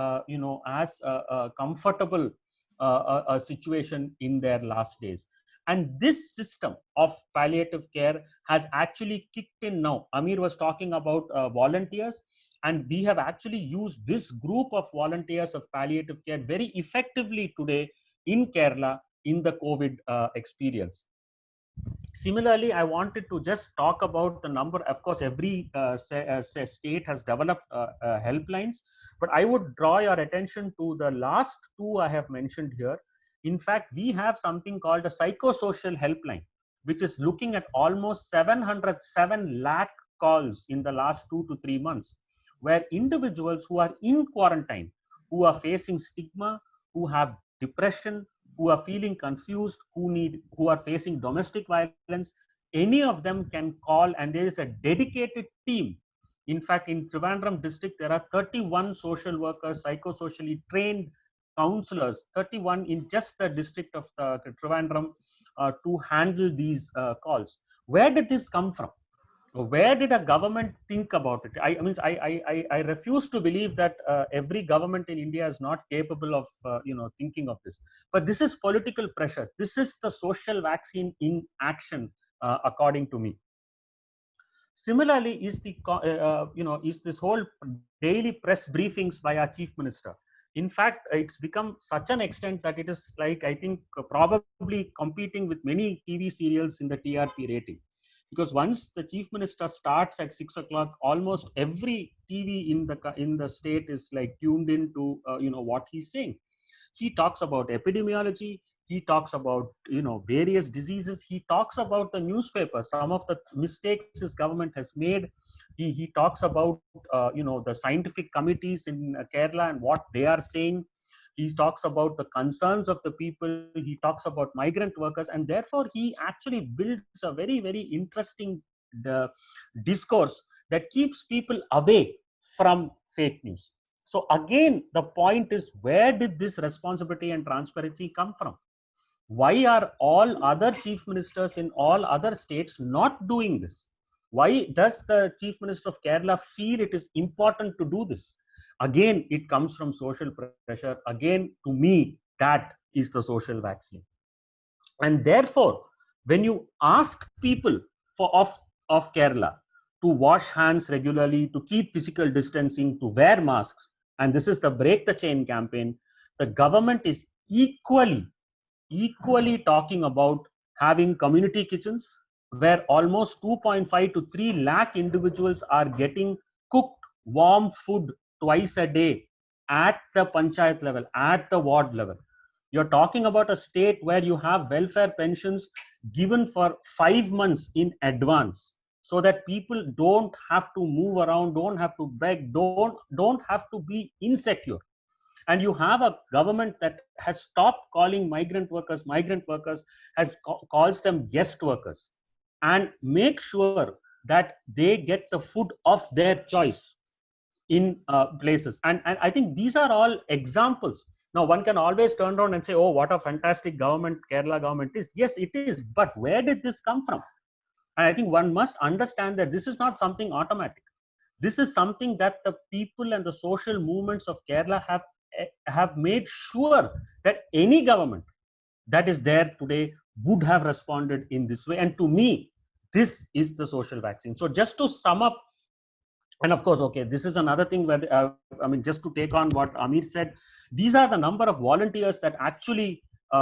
comfortable a situation in their last days. And this system of palliative care has actually kicked in now. Amir was talking about volunteers, and we have actually used this group of volunteers of palliative care very effectively today in Kerala in the COVID experience. Similarly, I wanted to just talk about the number. Of course, every state has developed helplines, but I would draw your attention to the last two I have mentioned here. In fact, we have something called a psychosocial helpline, which is looking at almost 707 lakh calls in the last 2 to 3 months, where individuals who are in quarantine, who are facing stigma, who have depression, who are feeling confused, who are facing domestic violence, any of them can call, and there is a dedicated team. In fact, in Trivandrum district, there are 31 social workers, psychosocially trained counselors, 31 in just the district of Trivandrum to handle these calls. Where did this come from? Where did a government think about it? I refuse to believe that every government in India is not capable of thinking of this. But this is political pressure. This is the social vaccine in action, according to me. Similarly, is this whole daily press briefings by our chief minister. In fact, it's become such an extent that it is like, I think, probably competing with many TV serials in the TRP rating. Because once the chief minister starts at 6 o'clock, almost every TV in the state is like tuned in to what he's saying. He talks about epidemiology. he talks about, you know, various diseases. He talks about the newspapers, some of the mistakes his government has made. He talks about, you know, the scientific committees in Kerala and what they are saying. He talks about the concerns of the people. He talks about migrant workers, and therefore he actually builds a very, very interesting discourse that keeps people away from fake news. So again, the point is, where did this responsibility and transparency come from? Why are all other chief ministers in all other states not doing this? Why does the chief minister of Kerala feel it is important to do this? Again, it comes from social pressure. Again, to me, that is the social vaccine. And therefore, when you ask people of Kerala to wash hands regularly, to keep physical distancing, to wear masks, and this is the Break the Chain campaign, the government is equally talking about having community kitchens where almost 2.5 to 3 lakh individuals are getting cooked warm food twice a day at the panchayat level, at the ward level. You're talking about a state where you have welfare pensions given for 5 months in advance, so that people don't have to move around, don't have to beg, don't have to be insecure. And you have a government that has stopped calling migrant workers, calls them guest workers, and make sure that they get the food of their choice in places. And I think these are all examples. Now, one can always turn around and say, oh, what a fantastic government Kerala government is. Yes, it is. But where did this come from? And I think one must understand that this is not something automatic. This is something that the people and the social movements of Kerala have made sure that any government that is there today would have responded in this way. And to me, this is the social vaccine. So just to sum up, and of course, okay, this is another thing where, I mean, just to take on what Amir said, these are the number of volunteers that actually,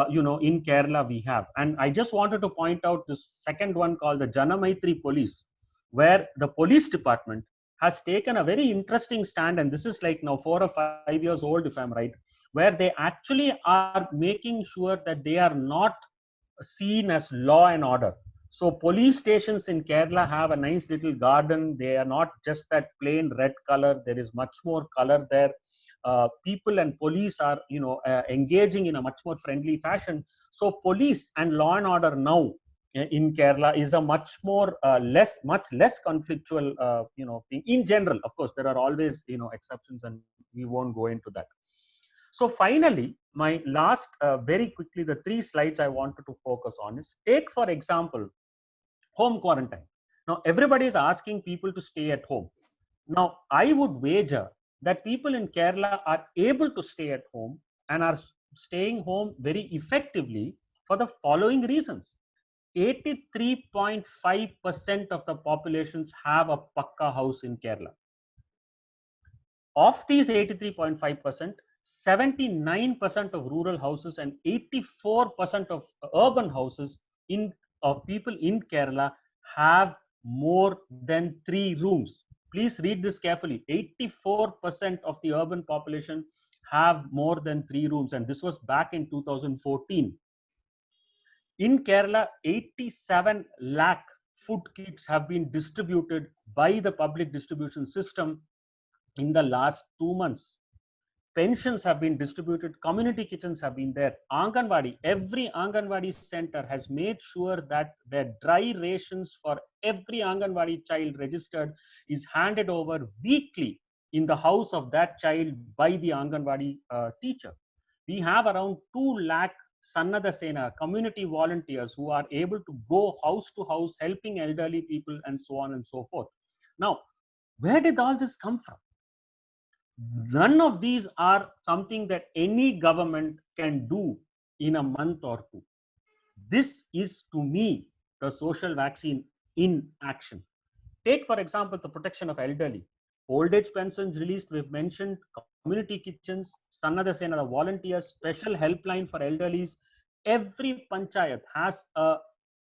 you know, in Kerala we have. And I just wanted to point out this second one called the Jana Maitri Police, where the police department has taken a very interesting stand, and this is like now 4 or 5 years old, if I'm right, where they actually are making sure that they are not seen as law and order. So police stations in Kerala have a nice little garden. They are not just that plain red color. There is much more color there. People and police are, you know, engaging in a much more friendly fashion. So police and law and order now in Kerala is a much more much less conflictual, you know, thing in general. Of course, there are always, you know, exceptions, and we won't go into that. So finally, my last, very quickly, the 3 slides I wanted to focus on is, take for example, home quarantine. Now, everybody is asking people to stay at home. Now, I would wager that people in Kerala are able to stay at home and are staying home very effectively for the following reasons. 83.5% of the populations have a Pakka house in Kerala. Of these 83.5%, 79% of rural houses and 84% of urban houses of people in Kerala have more than 3 rooms. Please read this carefully. 84% of the urban population have more than 3 rooms, and this was back in 2014. In Kerala, 87 lakh food kits have been distributed by the public distribution system in the last 2 months. Pensions have been distributed, community kitchens have been there. Anganwadi, every Anganwadi center has made sure that their dry rations for every Anganwadi child registered is handed over weekly in the house of that child by the Anganwadi teacher. We have around 2 lakh Sannada Sena, community volunteers who are able to go house to house, helping elderly people and so on and so forth. Now, where did all this come from? None of these are something that any government can do in a month or 2. This is, to me, the social vaccine in action. Take, for example, the protection of elderly. Old age pensions released, we've mentioned, community kitchens, Sannada Sena, the volunteers, special helpline for elderlies. Every panchayat has a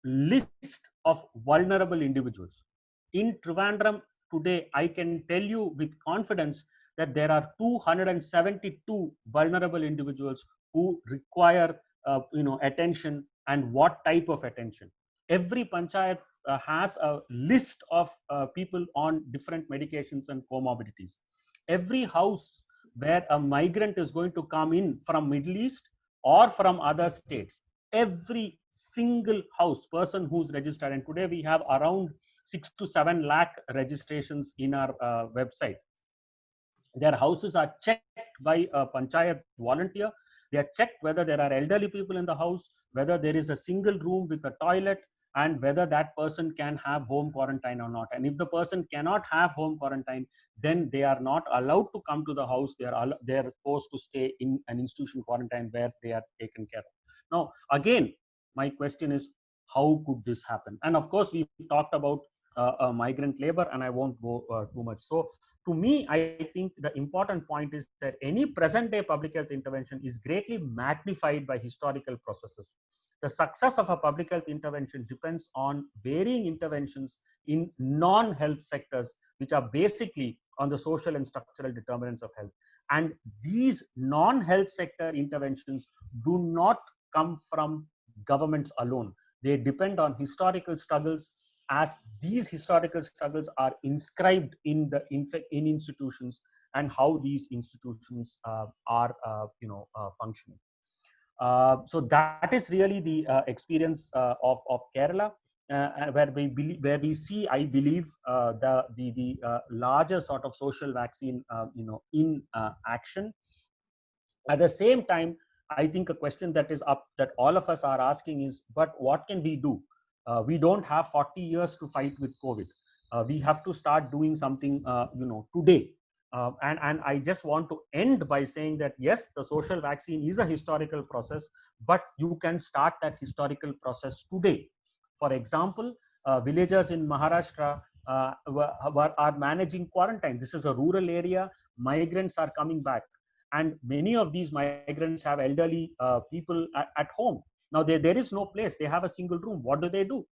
list of vulnerable individuals. In Trivandrum today, I can tell you with confidence that there are 272 vulnerable individuals who require attention and what type of attention. Every panchayat has a list of people on different medications and comorbidities. Every house where a migrant is going to come in from Middle East or from other states, every single house person who's registered, and today we have around 6 to 7 lakh registrations in our website. Their houses are checked by a panchayat volunteer. They are checked whether there are elderly people in the house, whether there is a single room with a toilet, and whether that person can have home quarantine or not. And if the person cannot have home quarantine, then they are not allowed to come to the house. They are forced to stay in an institution quarantine where they are taken care of. Now, again, my question is, how could this happen? And of course, we've talked about migrant labor, and I won't go too much. So to me, I think the important point is that any present day public health intervention is greatly magnified by historical processes. The success of a public health intervention depends on varying interventions in non-health sectors, which are basically on the social and structural determinants of health. And these non-health sector interventions do not come from governments alone. They depend on historical struggles, as these historical struggles are inscribed in the in institutions and how these institutions are functioning. So that is really the experience of Kerala, where we see, I believe, the larger sort of social vaccine in action. At the same time, I think a question that is up that all of us are asking is, but what can we do? We don't have 40 years to fight with COVID. We have to start doing something, today. And I just want to end by saying that, yes, the social vaccine is a historical process, but you can start that historical process today. For example, villagers in Maharashtra are managing quarantine. This is a rural area. Migrants are coming back. And many of these migrants have elderly people at home. Now, there is no place. They have a single room. What do?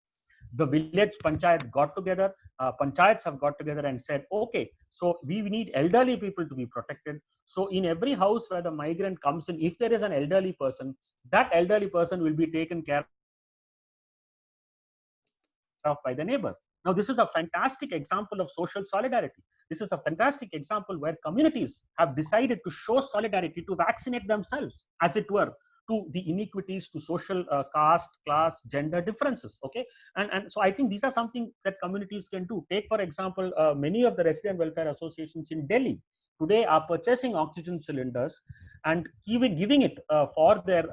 The village panchayat got together, panchayats have got together and said, okay, so we need elderly people to be protected. So in every house where the migrant comes in, if there is an elderly person, that elderly person will be taken care of by the neighbors. Now, this is a fantastic example of social solidarity. This is a fantastic example where communities have decided to show solidarity, to vaccinate themselves, as it were, to the inequities, to social caste, class, gender differences. Okay, and so I think these are something that communities can do. Take, for example, many of the resident welfare associations in Delhi today are purchasing oxygen cylinders and giving it for their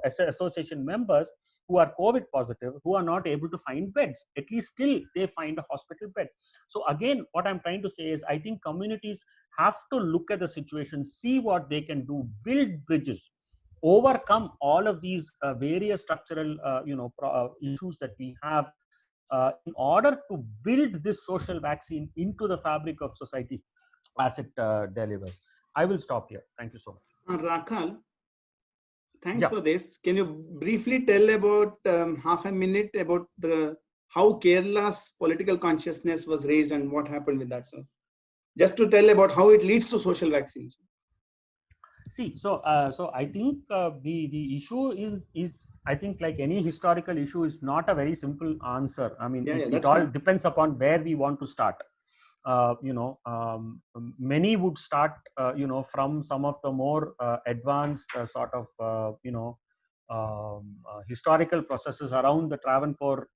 association members who are COVID positive, who are not able to find beds. At least still they find a hospital bed. So again, what I'm trying to say is, I think communities have to look at the situation, see what they can do, build bridges, overcome all of these various structural issues that we have in order to build this social vaccine into the fabric of society as it delivers. I will stop here. Thank you so much. Rakhal, thanks for this. Can you briefly tell about half a minute about how Kerala's political consciousness was raised and what happened with that, sir? Just to tell about how it leads to social vaccines. See, so I think the issue is I think, like any historical issue, is not a very simple answer. I mean, it all depends upon where we want to start. Many would start from some of the more advanced sort of historical processes around the Travancore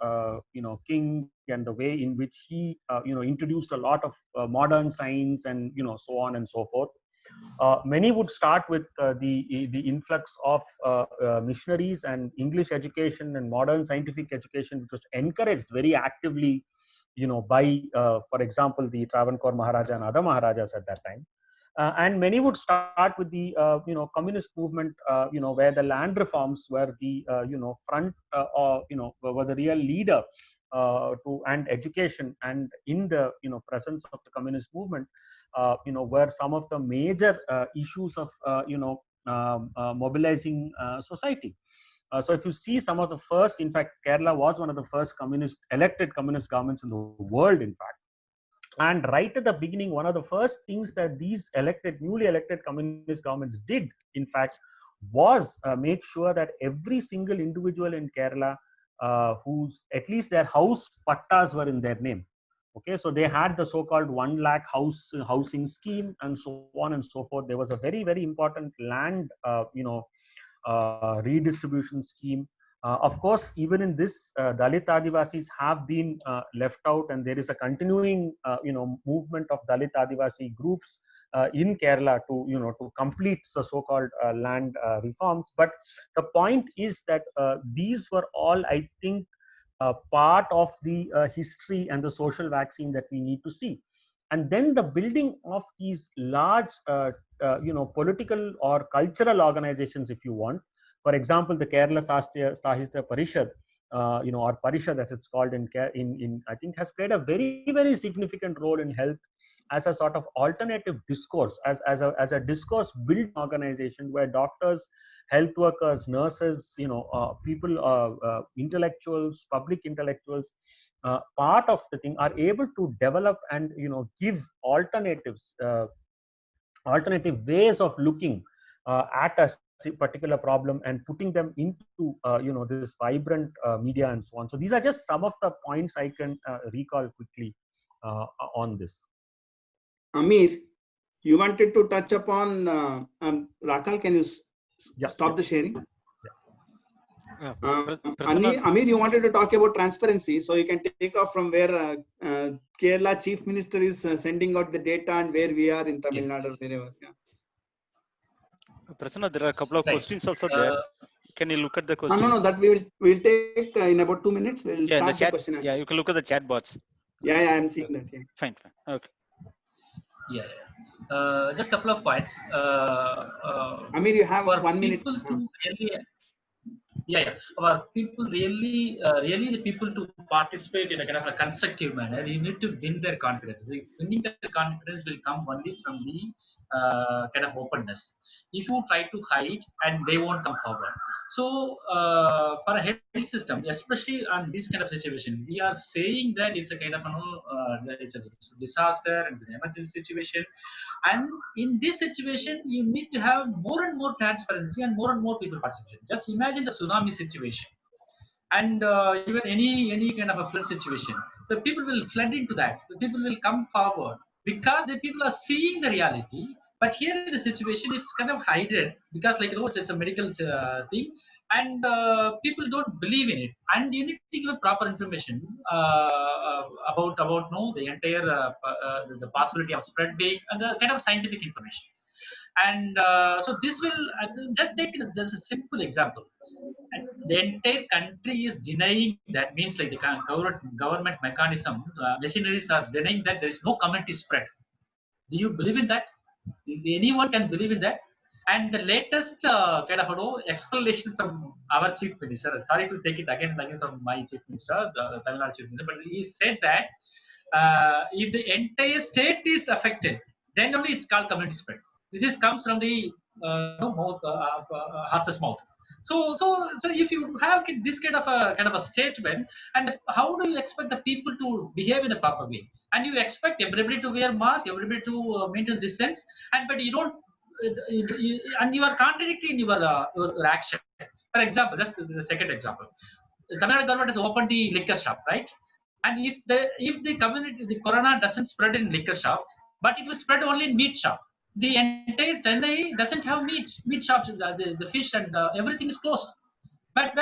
king, and the way in which he introduced a lot of modern science and so on and so forth. Many would start with the influx of missionaries and English education and modern scientific education, which was encouraged very actively by, for example, the Travancore Maharaja and other Maharajas at that time. And many would start with the communist movement, where the land reforms were the front, were the real leader and education, and in the presence of the communist movement, were some of the major issues of mobilizing society. So if you see some of the first, in fact, Kerala was one of the first elected communist governments in the world, in fact. And right at the beginning, one of the first things that these newly elected communist governments did, in fact, was make sure that every single individual in Kerala whose at least their house pattas were in their name. Okay, so they had the so-called 1 lakh housing scheme and so on and so forth. There was a very, very important land, redistribution scheme. Of course, even in this, Dalit Adivasis have been left out, and there is a continuing, movement of Dalit Adivasi groups in Kerala to complete the so-called land reforms. But the point is that these were all, I think, part of the history and the social vaccine that we need to see. And then the building of these large, political or cultural organizations, if you want. For example, the Kerala Sahitya Parishad, or Parishad as it's called in I think has played a very, very significant role in health as a sort of alternative discourse, as a discourse built organization where doctors, health workers, nurses, people, intellectuals, public intellectuals, part of the thing are able to develop and give alternatives, alternative ways of looking at a particular problem and putting them into this vibrant media and so on. So these are just some of the points I can recall quickly on this. Amir, you wanted to touch upon Rakal, can you stop the sharing? Amir, you wanted to talk about transparency, so you can take off from where Kerala Chief Minister is sending out the data and where we are in Tamil Nadu. Wherever. Yeah. Prasanna, there are a couple of questions also there. Can you look at the questions? No, that we'll take in about 2 minutes. We'll start the question. Yeah, you can look at the chat bots. Yeah, I'm seeing that. Yeah. Fine. Okay. Yeah. Just a couple of points. Amir, you have 1 minute. For people really the people to participate in a kind of a constructive manner, you need to win their confidence. Winning their confidence will come only from the kind of openness. If you try to hide, and they won't come forward. So for a health system, especially on this kind of situation, we are saying that it's a kind of it's a disaster and it's an emergency situation. And in this situation, you need to have more and more transparency and more people participation. Just imagine the tsunami situation, and even any kind of a flood situation. The people will flood into that. The people will come forward because the people are seeing the reality. But here the situation is kind of hidden because, it's a medical thing, and people don't believe in it. And you need to give proper information about the entire the possibility of spreading and the kind of scientific information. And so this will just take just a simple example. The entire country is denying that, means like the government mechanism, machineries are denying that there is no community spread. Do you believe in that? Anyone can believe in that? And the latest kind of explanation from our chief minister, sorry to take it again from my chief minister, the Tamil Nadu chief minister, but he said that if the entire state is affected, then only it's called community spread. This comes from the horse's mouth. So if you have this kind of a statement, and how do you expect the people to behave in a proper way? And you expect everybody to wear mask, everybody to maintain distance, but you don't, and you are contradicting in your action. For example, just the second example, the Tamil Nadu government has opened the liquor shop, right? And if the community, the corona doesn't spread in liquor shop, but it will spread only in meat shop. The entire Chennai doesn't have meat shops, the fish and everything is closed. But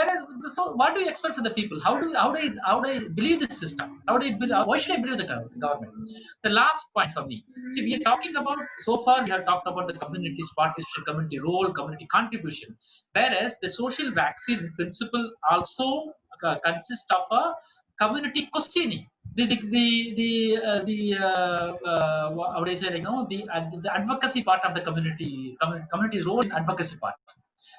so what do you expect from the people? How do I believe this system? Why should I believe the government? The last point for me. See, we are talking about, so far we have talked about the community's participation, community role, community contribution. Whereas the social vaccine principle also consists of a community questioning. The advocacy part of the community's role in advocacy part.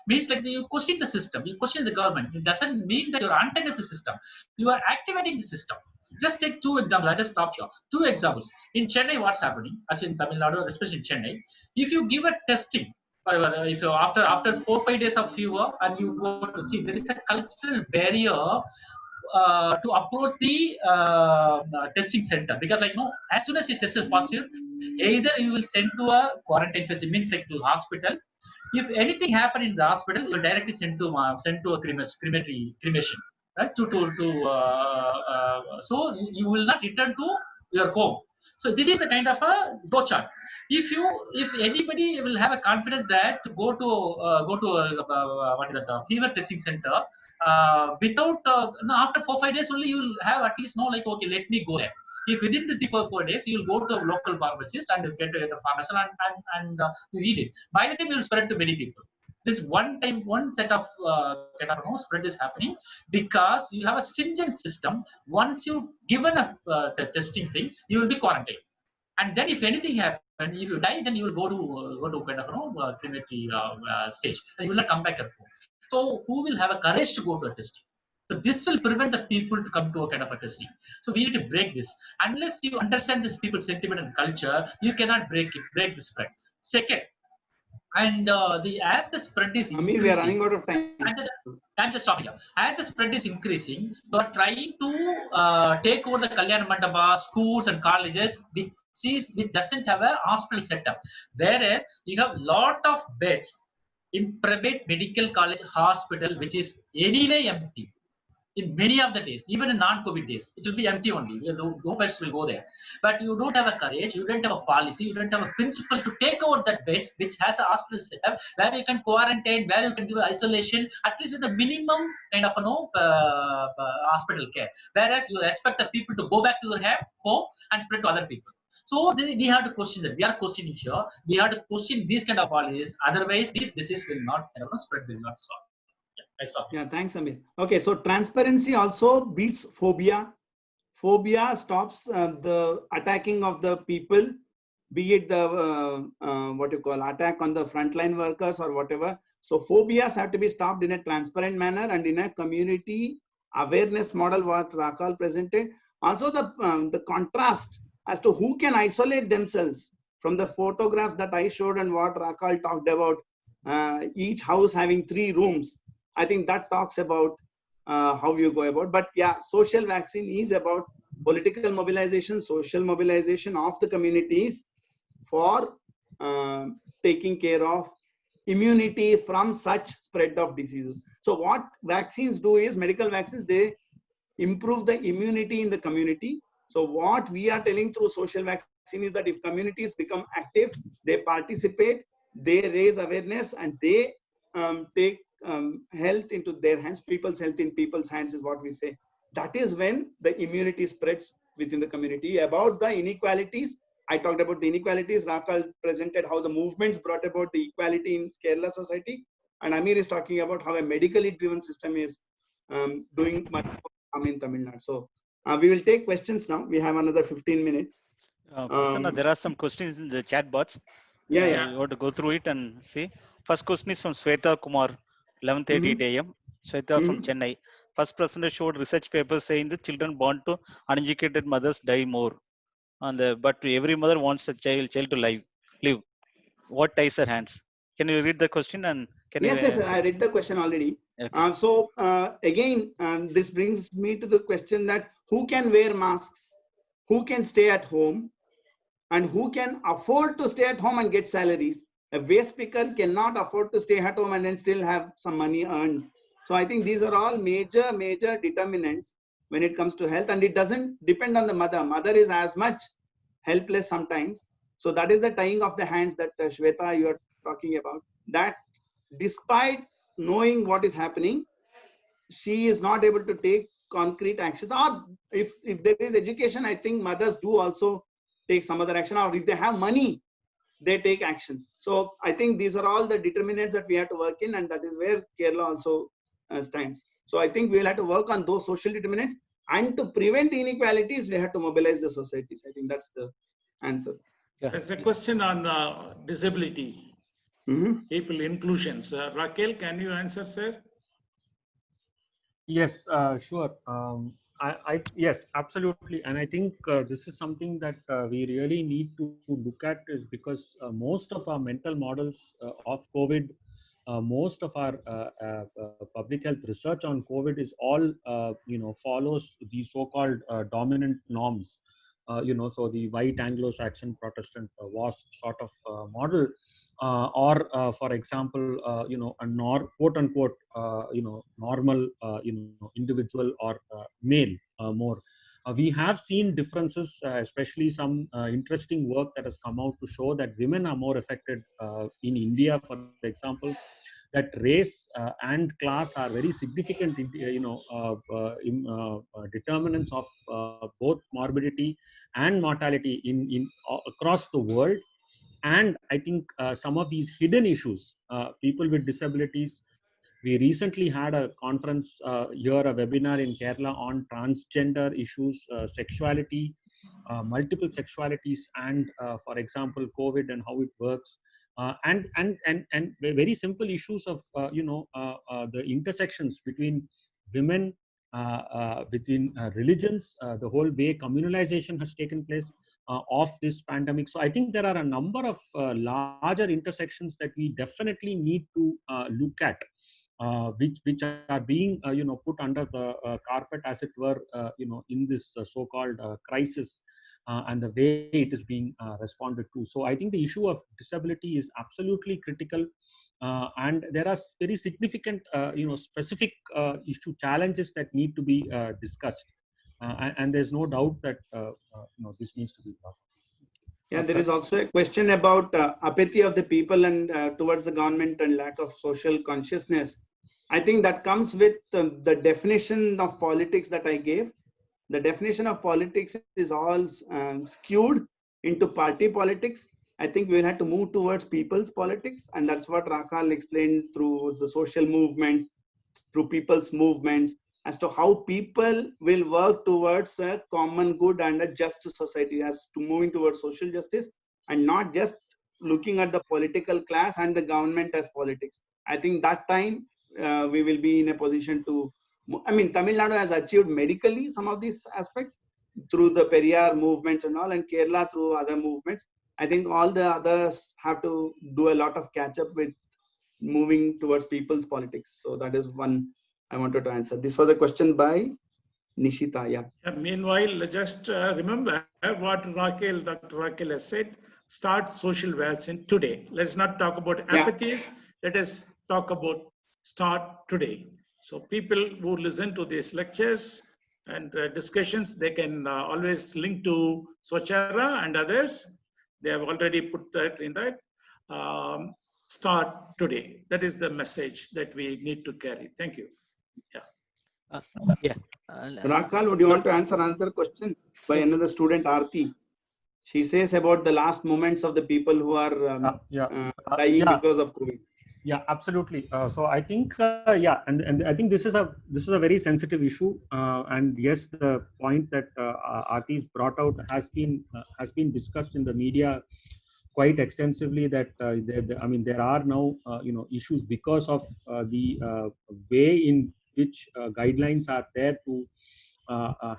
Means like you question the system, you question the government. It doesn't mean that you're antagonist the system. You are activating the system. Just take 2 examples. I just stopped here. 2 examples. In Chennai, what's happening? Actually, in Tamil Nadu, especially in Chennai, if you give a testing, if you after 4-5 days of fever, and you go to see, there is a cultural barrier to approach the testing center, because as soon as you test positive, either you will send to a quarantine facility, means like to hospital, If anything happened in the hospital, you're directly sent to a cremation, right? So you will not return to your home. So this is the kind of a flow chart. If anybody will have a confidence that to go to what is that fever testing center without no, after 4-5 days only you will have at least know like okay, let me go there. If within the 3-4 days you will go to a local pharmacist and get a pharmacy and you eat it. By the time you will spread to many people. This one set of spread is happening because you have a stringent system. Once you given a testing thing, you will be quarantined. And then if anything happens, if you die, then you will go to kind of crematory stage, and you will not come back at home. So who will have a courage to go to a testing? So this will prevent the people to come to a kind of a testing. So we need to break this. Unless you understand this people's sentiment and culture, you cannot break the spread. Second, and as the spread is increasing, we are running out of time. I'm just stopping here. As the spread is increasing, you are trying to take over the Kalyana Mandapa, schools and colleges, which doesn't have a hospital setup. Whereas you have lot of beds in private medical college hospital, which is anyway empty. In many of the days, even in non-COVID days, it will be empty only. No beds will go there. But you don't have a courage, you don't have a policy, you don't have a principle to take over that beds, which has a hospital setup where you can quarantine, where you can give isolation, at least with a minimum kind of hospital care. Whereas you expect the people to go back to their home and spread to other people. So we have to question that. We are questioning here. We have to question these kind of policies. Otherwise, this disease will not spread, will not solve. Yeah, thanks, Amir. Okay, so transparency also beats phobia. Phobia stops the attacking of the people, be it the what you call attack on the frontline workers or whatever. So phobias have to be stopped in a transparent manner and in a community awareness model what Rakal presented. Also the contrast as to who can isolate themselves from the photographs that I showed and what Rakal talked about, each house having 3 rooms. I think that talks about how you go about. But yeah, social vaccine is about political mobilization, social mobilization of the communities for taking care of immunity from such spread of diseases. So what vaccines do is, medical vaccines, they improve the immunity in the community. So what we are telling through social vaccine is that if communities become active, they participate, they raise awareness, and they take health into their hands, people's health in people's hands is what we say. That is when the immunity spreads within the community. About the inequalities, I talked about the inequalities. Rakal presented how the movements brought about the equality in Kerala society, and Amir is talking about how a medically driven system is doing much harm in Tamil Nadu. So we will take questions now. We have another 15 minutes. Prasanna, there are some questions in the chat box. Yeah. You want to go through it and see. First question is from Sweta Kumar, 11:38 a.m. Sweta from Chennai. First presenter showed research papers saying the children born to uneducated mothers die more. But every mother wants a child to live. What ties her hands? Can you read the question and can you? Yes, I read the question already. Okay. So again, this brings me to the question that who can wear masks, who can stay at home, and who can afford to stay at home and get salaries. A waste picker cannot afford to stay at home and then still have some money earned. So I think these are all major determinants when it comes to health, and it doesn't depend on the mother. Mother is as much helpless sometimes. So that is the tying of the hands that Shweta, you are talking about. That despite knowing what is happening, she is not able to take concrete actions. Or if there is education, I think mothers do also take some other action, or if they have money, they take action. So I think these are all the determinants that we have to work in, and that is where Kerala also stands. So I think we will have to work on those social determinants, and to prevent inequalities, we have to mobilize the societies. I think that's the answer. There's a question on disability, people inclusions. Raquel, can you answer, sir? Yes, sure. Yes, absolutely. And I think this is something that we really need to look at, is because most of our mental models of COVID, most of our public health research on COVID is all, follows the so-called dominant norms. so the white Anglo-Saxon Protestant WASP sort of model, or for example, quote unquote, normal, individual or male more. We have seen differences, especially some interesting work that has come out to show that women are more affected in India, for example, that race and class are very significant, determinants of both morbidity and mortality in across the world. And I think some of these hidden issues, people with disabilities. We recently had a conference here, a webinar in Kerala on transgender issues, sexuality, multiple sexualities, and for example, COVID and how it works, and very simple issues of the intersections between women, between religions, the whole way communalization has taken place of this pandemic. So I think there are a number of larger intersections that we definitely need to look at, which are being put under the carpet, as it were, in this so-called crisis, and the way it is being responded to. So I think the issue of disability is absolutely critical, and there are very significant specific issue challenges that need to be discussed, and there's no doubt that this needs to be done. Yeah, there is also a question about apathy of the people and towards the government and lack of social consciousness. I think that comes with the definition of politics that I gave. The definition of politics is all skewed into party politics. I think we'll have to move towards people's politics, and that's what Rakal explained through the social movements, through people's movements, as to how people will work towards a common good and a just society, as to moving towards social justice, and not just looking at the political class and the government as politics. I think that time we will be in a position to, Tamil Nadu has achieved medically some of these aspects through the Periyar movements and all, and Kerala through other movements. I think all the others have to do a lot of catch up with moving towards people's politics. So that is one I wanted to answer. This was a question by Nishita. Yeah. Meanwhile, just remember what Dr. Raquel has said. Start social vaccine today. Let's not talk about apathies. Let us talk about start today. So people who listen to these lectures and discussions, they can always link to Swachhara and others. They have already put that in that. Start today. That is the message that we need to carry. Thank you. Rakal, would you want to answer another question by another student, Aarti? She says about the last moments of the people who are dying because of COVID. Yeah, absolutely. So I think, and I think this is a very sensitive issue. And yes, the point that Aarti's brought out has been discussed in the media quite extensively. That there are now issues because of the way in which guidelines are there to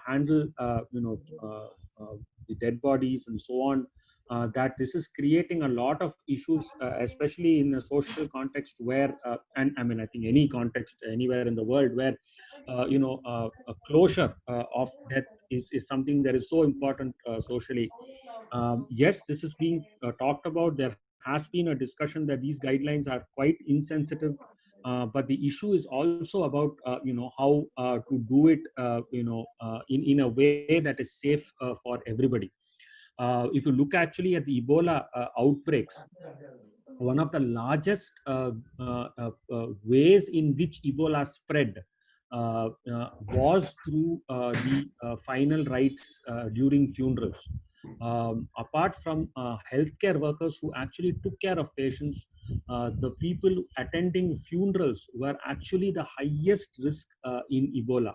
handle the dead bodies and so on. That this is creating a lot of issues, especially in a social context where, and I think any context anywhere in the world where, a closure of death is something that is so important socially. Yes, this is being talked about. There has been a discussion that these guidelines are quite insensitive, but the issue is also about, how to do it, in a way that is safe for everybody. If you look actually at the Ebola outbreaks, one of the largest ways in which Ebola spread was through the final rites during funerals. Apart from healthcare workers who actually took care of patients, the people attending funerals were actually the highest risk in Ebola.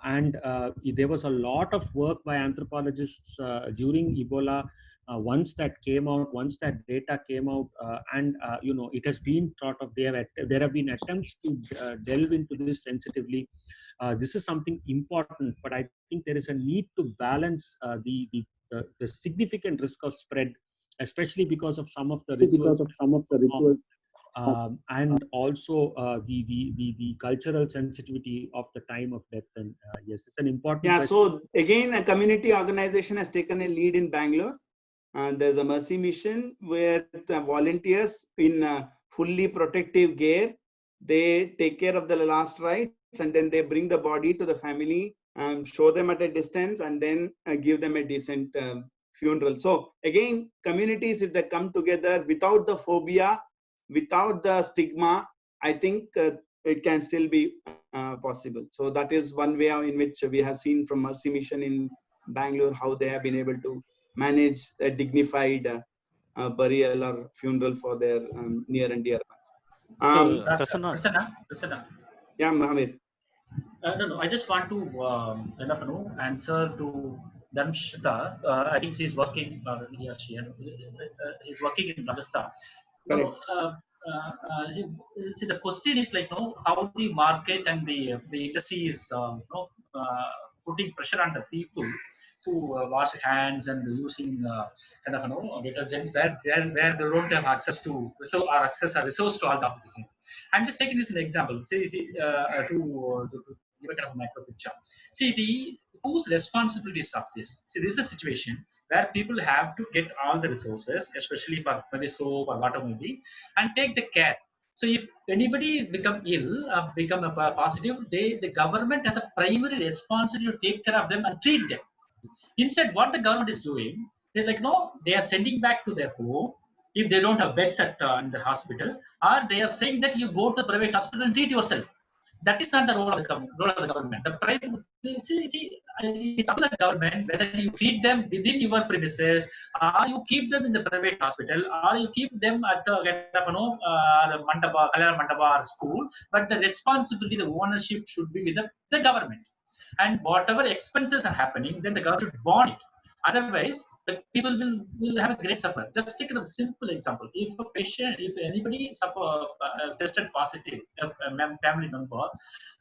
And there was a lot of work by anthropologists during Ebola. Once that came out, once that data came out, and it has been thought of. There have been attempts to delve into this sensitively. This is something important, but I think there is a need to balance the significant risk of spread, especially because of some of the rituals and also the cultural sensitivity of the time of death. And yes, it's an important Yeah, question. so again, a community organization has taken a lead in Bangalore. There's a Mercy Mission where the volunteers in fully protective gear, they take care of the last rites, and then they bring the body to the family, show them at a distance, and then give them a decent funeral. So again, communities, if they come together without the phobia, without the stigma, I think it can still be possible. So that is one way in which we have seen from Mercy Mission in Bangalore how they have been able to manage a dignified burial or funeral for their near and dear ones. Prasanna. Yeah, Amir. No, I just want to kind of answer to Dharmshita. I think she's working. He or she is working in Rajasthan. Correct. So, see, the question is like, how the market and the industry is, putting pressure on the people to wash hands and using kind of detergents where they don't have access to or resource to all of this. I'm just taking this as an example. To give a kind of macro picture. See whose responsibilities of this. See, this is a situation where people have to get all the resources, especially for maybe soap or water maybe, and take the care. So if anybody become ill, become a positive, the government has a primary responsibility to take care of them and treat them. Instead, what the government is doing is like, no, they are sending back to their home if they don't have beds in the hospital, or they are saying that you go to the private hospital and treat yourself. That is not the role of the government. The private, it's up to the government whether you treat them within your premises, or you keep them in the private hospital, or you keep them at mandapa, Kalyana mandapa or school. But the responsibility, the ownership should be with the government. And whatever expenses are happening, then the government should bond it. Otherwise, the people will have a great suffer. Just take a simple example. If a patient, if anybody tested positive, a family member,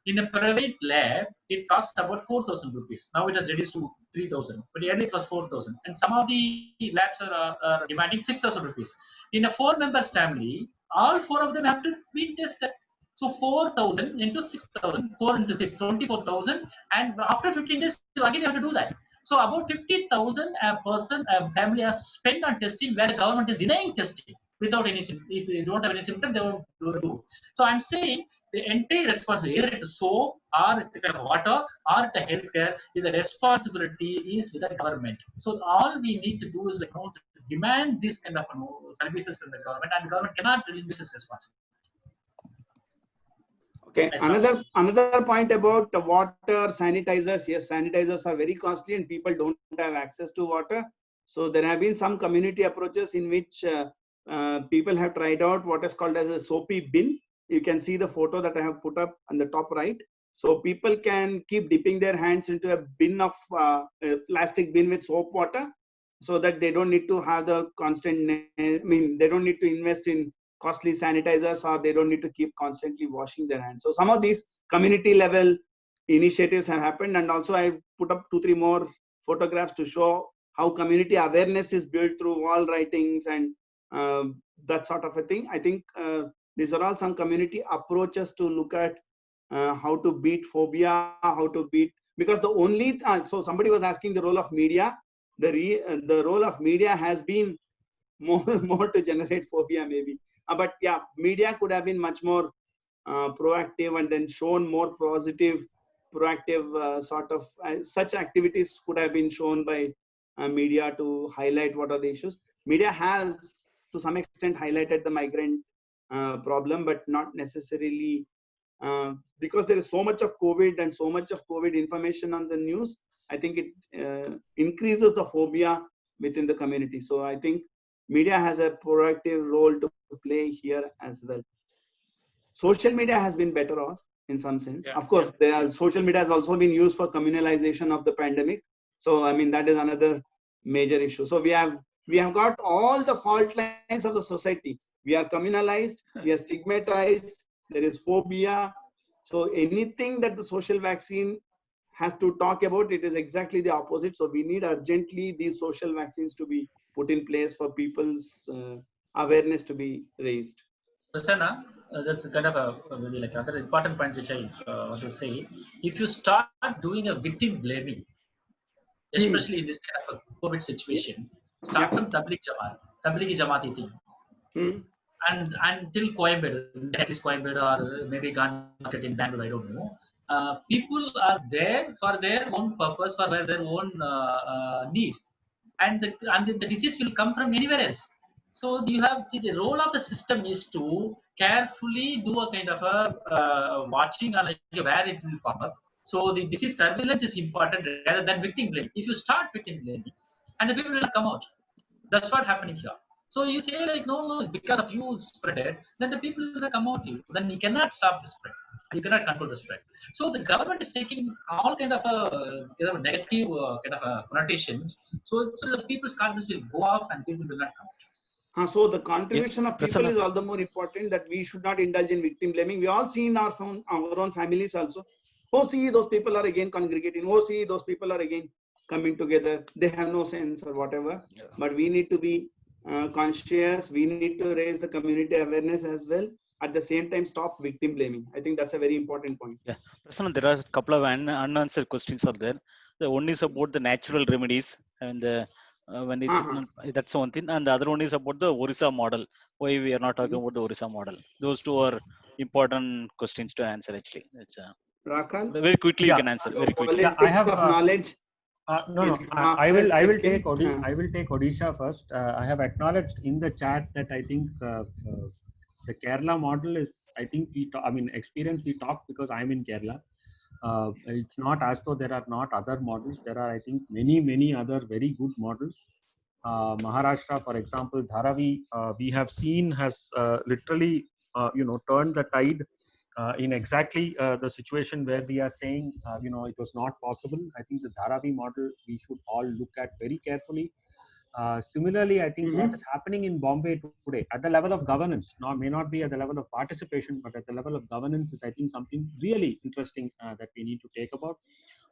in a private lab, it costs about 4,000 rupees. Now it has reduced to 3,000, but earlier it was 4,000. And some of the labs are demanding 6,000 rupees. In a 4 members family, all 4 of them have to be tested. So 4,000 into 6,000, 4 into 6, 24,000. And after 15 days, again you have to do that. So about 50,000 a family has to spend on testing where the government is denying testing without any symptom. If they don't have any symptom, they won't do. So I'm saying the entire responsibility, either it's soap or it's water or the healthcare, the responsibility is with the government. So all we need to do is like, demand this kind of services from the government, and the government cannot relinquish this responsibility. Okay, another point about the water, sanitizers. Yes, sanitizers are very costly and people don't have access to water. So there have been some community approaches in which people have tried out what is called as a soapy bin. You can see the photo that I have put up on the top right. So people can keep dipping their hands into a bin of a plastic bin with soap water, so that they don't need to have the constant, they don't need to invest in costly sanitizers, or they don't need to keep constantly washing their hands. So some of these community level initiatives have happened, and also I put up 2-3 more photographs to show how community awareness is built through wall writings and that sort of a thing. I think these are all some community approaches to look at how to beat phobia, how to beat, because the only so somebody was asking the role of media. The role of media has been more to generate phobia maybe. But yeah, media could have been much more proactive and then shown more positive, proactive sort of such activities could have been shown by media to highlight what are the issues. Media has to some extent highlighted the migrant problem, but not necessarily because there is so much of COVID and so much of COVID information on the news. I think it increases the phobia within the community. So I think media has a proactive role to play here as well. Social media has been better off in some sense. Of course, social media has also been used for communalization of the pandemic. So I mean, that is another major issue. So we have got all the fault lines of the society. We are communalized, we are stigmatized, there is phobia. So anything that the social vaccine has to talk about, it is exactly the opposite. So we need urgently these social vaccines to be put in place for people's awareness to be raised. Prasanna, that's kind of maybe like another important point which I want to say. If you start doing a victim blaming, especially in this kind of a COVID situation, start Yeah. from Tablighi Jamaati thing, Hmm. and until Coimbatore, at least Coimbatore or maybe Gandhi Market in Bangalore, I don't know. People are there for their own purpose, for their own needs, and the disease will come from anywhere else. So you have see the role of the system is to carefully do a kind of a watching on like where it will pop up. So the disease surveillance is important rather than victim blaming. If you start victim blaming, and the people will not come out. That's what happening here. So you say like no, because of you spread it, then the people will come out to you. Then you cannot stop the spread. You cannot control the spread. So the government is taking all kind of negative kind of connotations. So the people's confidence will go off and people will not come out. So the contribution of people Prasanna. is all the more important, that we should not indulge in victim blaming. We all see in our own families also. Oh, see, those people are again congregating. Oh, see, those people are again coming together. They have no sense or whatever. Yeah. But we need to be conscious. We need to raise the community awareness as well. At the same time, stop victim blaming. I think that's a very important point. Yeah, Prasanna, there are a couple of unanswered questions are there. The one is about the natural remedies, and when it's that's one thing, and the other one is about the Orissa model. Why we are not talking about the Orissa model? Those two are important questions to answer. Actually, it's Rakal, very quickly you can answer. Very quickly. Yeah, I have knowledge. No. I will take Odisha first. I have acknowledged in the chat that I think the Kerala model is. I think experience we talk because I'm in Kerala. It's not as though there are not other models. There are, I think, many other very good models. Maharashtra, for example, Dharavi, we have seen has literally, turned the tide in exactly the situation where we are saying, it was not possible. I think the Dharavi model we should all look at very carefully. Similarly, I think what is happening in Bombay today at the level of governance may not be at the level of participation, but at the level of governance is, I think, something really interesting that we need to take about.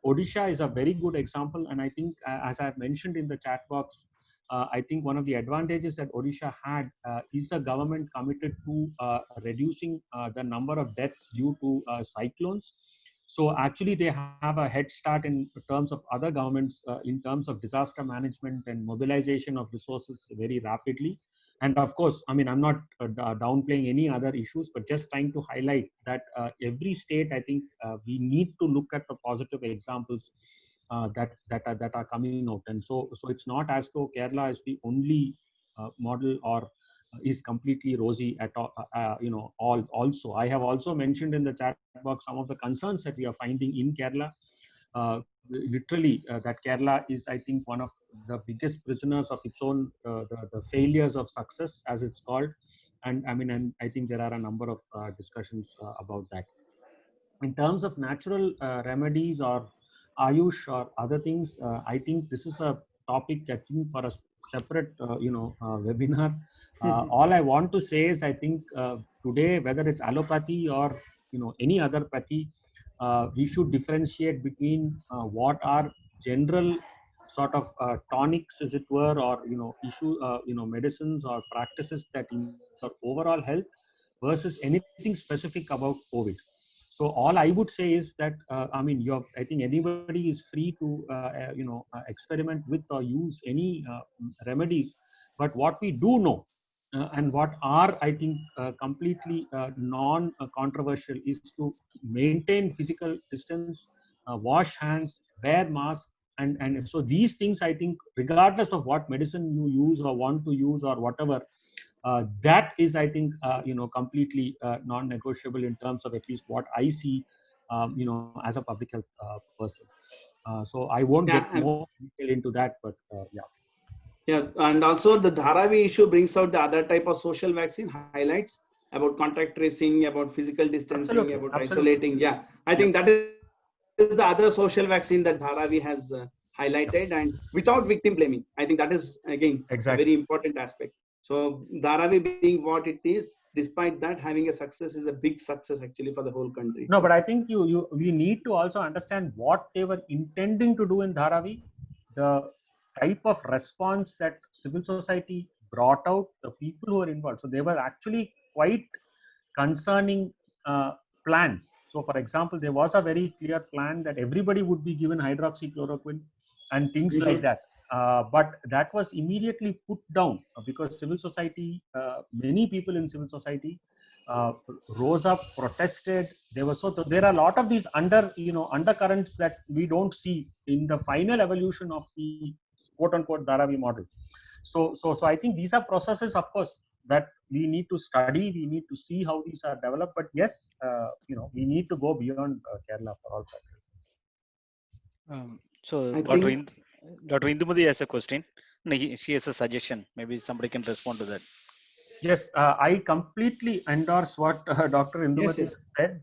Odisha is a very good example, and I think, as I've mentioned in the chat box, I think one of the advantages that Odisha had is a government committed to reducing the number of deaths due to cyclones. So actually, they have a head start in terms of other governments in terms of disaster management and mobilization of resources very rapidly. And of course, I'm not downplaying any other issues, but just trying to highlight that every state, I think, we need to look at the positive examples that are coming out. And so it's not as though Kerala is the only model or is completely rosy at all. Also, I have also mentioned in the chat box some of the concerns that we are finding in Kerala. Literally, that Kerala is, I think, one of the biggest prisoners of its own, the failures of success, as it's called. And I think there are a number of discussions about that. In terms of natural remedies or Ayush or other things, I think this is a topic I think for a separate, webinar. All I want to say is, I think today, whether it's allopathy or any other pathy, we should differentiate between what are general sort of tonics, as it were, or medicines or practices that for overall health versus anything specific about COVID. So all I would say is that I think anybody is free to experiment with or use any remedies, but what we do know and what are, I think, completely non-controversial is to maintain physical distance, wash hands, wear masks, and so these things, I think, regardless of what medicine you use or want to use or whatever, that is, I think, completely non-negotiable in terms of at least what I see, as a public health person. So I won't get more detail into that, but yeah. Yeah, and also the Dharavi issue brings out the other type of social vaccine highlights about contact tracing, about physical distancing, about isolating. Yeah, I think that is the other social vaccine that Dharavi has highlighted, and without victim blaming. I think that is, again, a very important aspect. So Dharavi being what it is, despite that, having a success is a big success actually for the whole country. No, but I think we need to also understand what they were intending to do in Dharavi, the type of response that civil society brought out, the people who were involved. So they were actually quite concerning plans. So, for example, there was a very clear plan that everybody would be given hydroxychloroquine and things like that. But that was immediately put down because civil society, many people in civil society rose up, protested. There are a lot of these undercurrents that we don't see in the final evolution of the quote unquote Dharavi model. So I think these are processes, of course, that we need to study. We need to see how these are developed. But yes, we need to go beyond Kerala for all that. So Dr. Indumati has a question. She has a suggestion. Maybe somebody can respond to that. Yes, I completely endorse what Dr. Indumati said.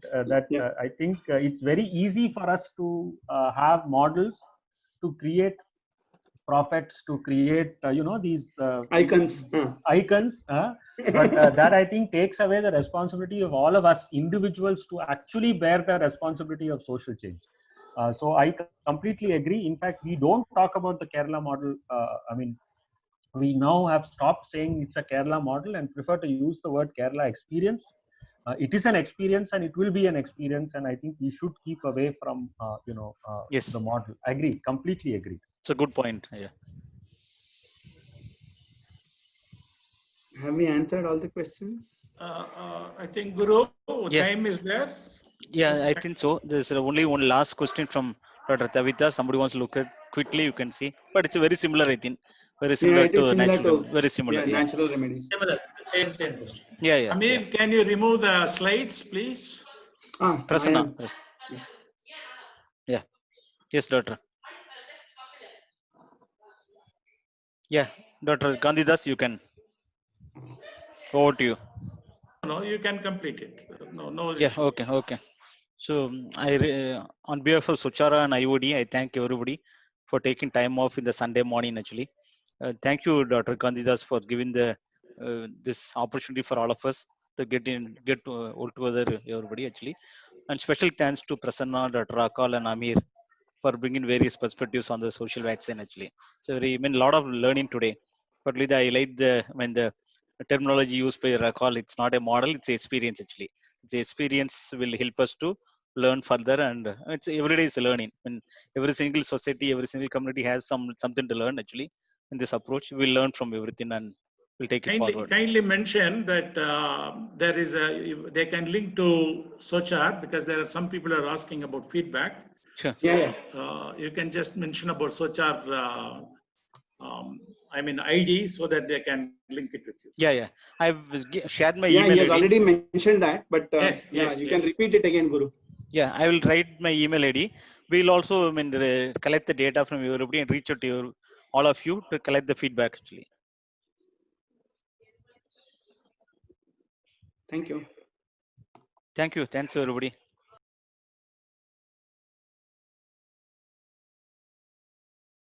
I think it's very easy for us to have models to create prophets, to create these icons. But that I think takes away the responsibility of all of us individuals to actually bear the responsibility of social change. So I completely agree. In fact, we don't talk about the Kerala model. We now have stopped saying it's a Kerala model and prefer to use the word Kerala experience. It is an experience and it will be an experience, and I think we should keep away from yes, the model. Agree, completely agree. It's a good point. Yeah. Have we answered all the questions? I think Guru, time is there. Yeah, I think so. There's only one last question from Dr. Tavita. Somebody wants to look at quickly, you can see. But it's very similar, I think. Very similar to natural. Very similar. Yeah, natural remedies. Similar, same question. Yeah. Amir, can you remove the slides, please? Prasanna. Yeah. Yes, doctor. Yeah, Dr. Gandhidas, you can. Over to you. No, you can complete it. No. Yeah. Issue. Okay. So on behalf of Suchara and IOD, I thank everybody for taking time off in the Sunday morning. Actually, thank you, Dr. Gandhidas, for giving this opportunity for all of us to get all together, everybody. Actually, and special thanks to Prasanna, Dr. Akal, and Amir for bringing various perspectives on the social vaccine. Actually, so a lot of learning today. Particularly, I like the terminology used by Akal. It's not a model; it's an experience. Actually, the experience will help us to learn further, and it's every day is learning. And every single society, every single community has something to learn. Actually, in this approach, we'll learn from everything and we'll take it forward. Kindly mention that there is they can link to Sochar because there are some people are asking about feedback. Sure. So, you can just mention about Sochar, ID, so that they can link it with you. Yeah. I've shared my email. Yeah, he has already mentioned that, but yes, you can repeat it again, Guru. Yeah, I will write my email ID. We'll also collect the data from everybody and reach out to all of you to collect the feedback. Actually. Thank you. Thanks everybody.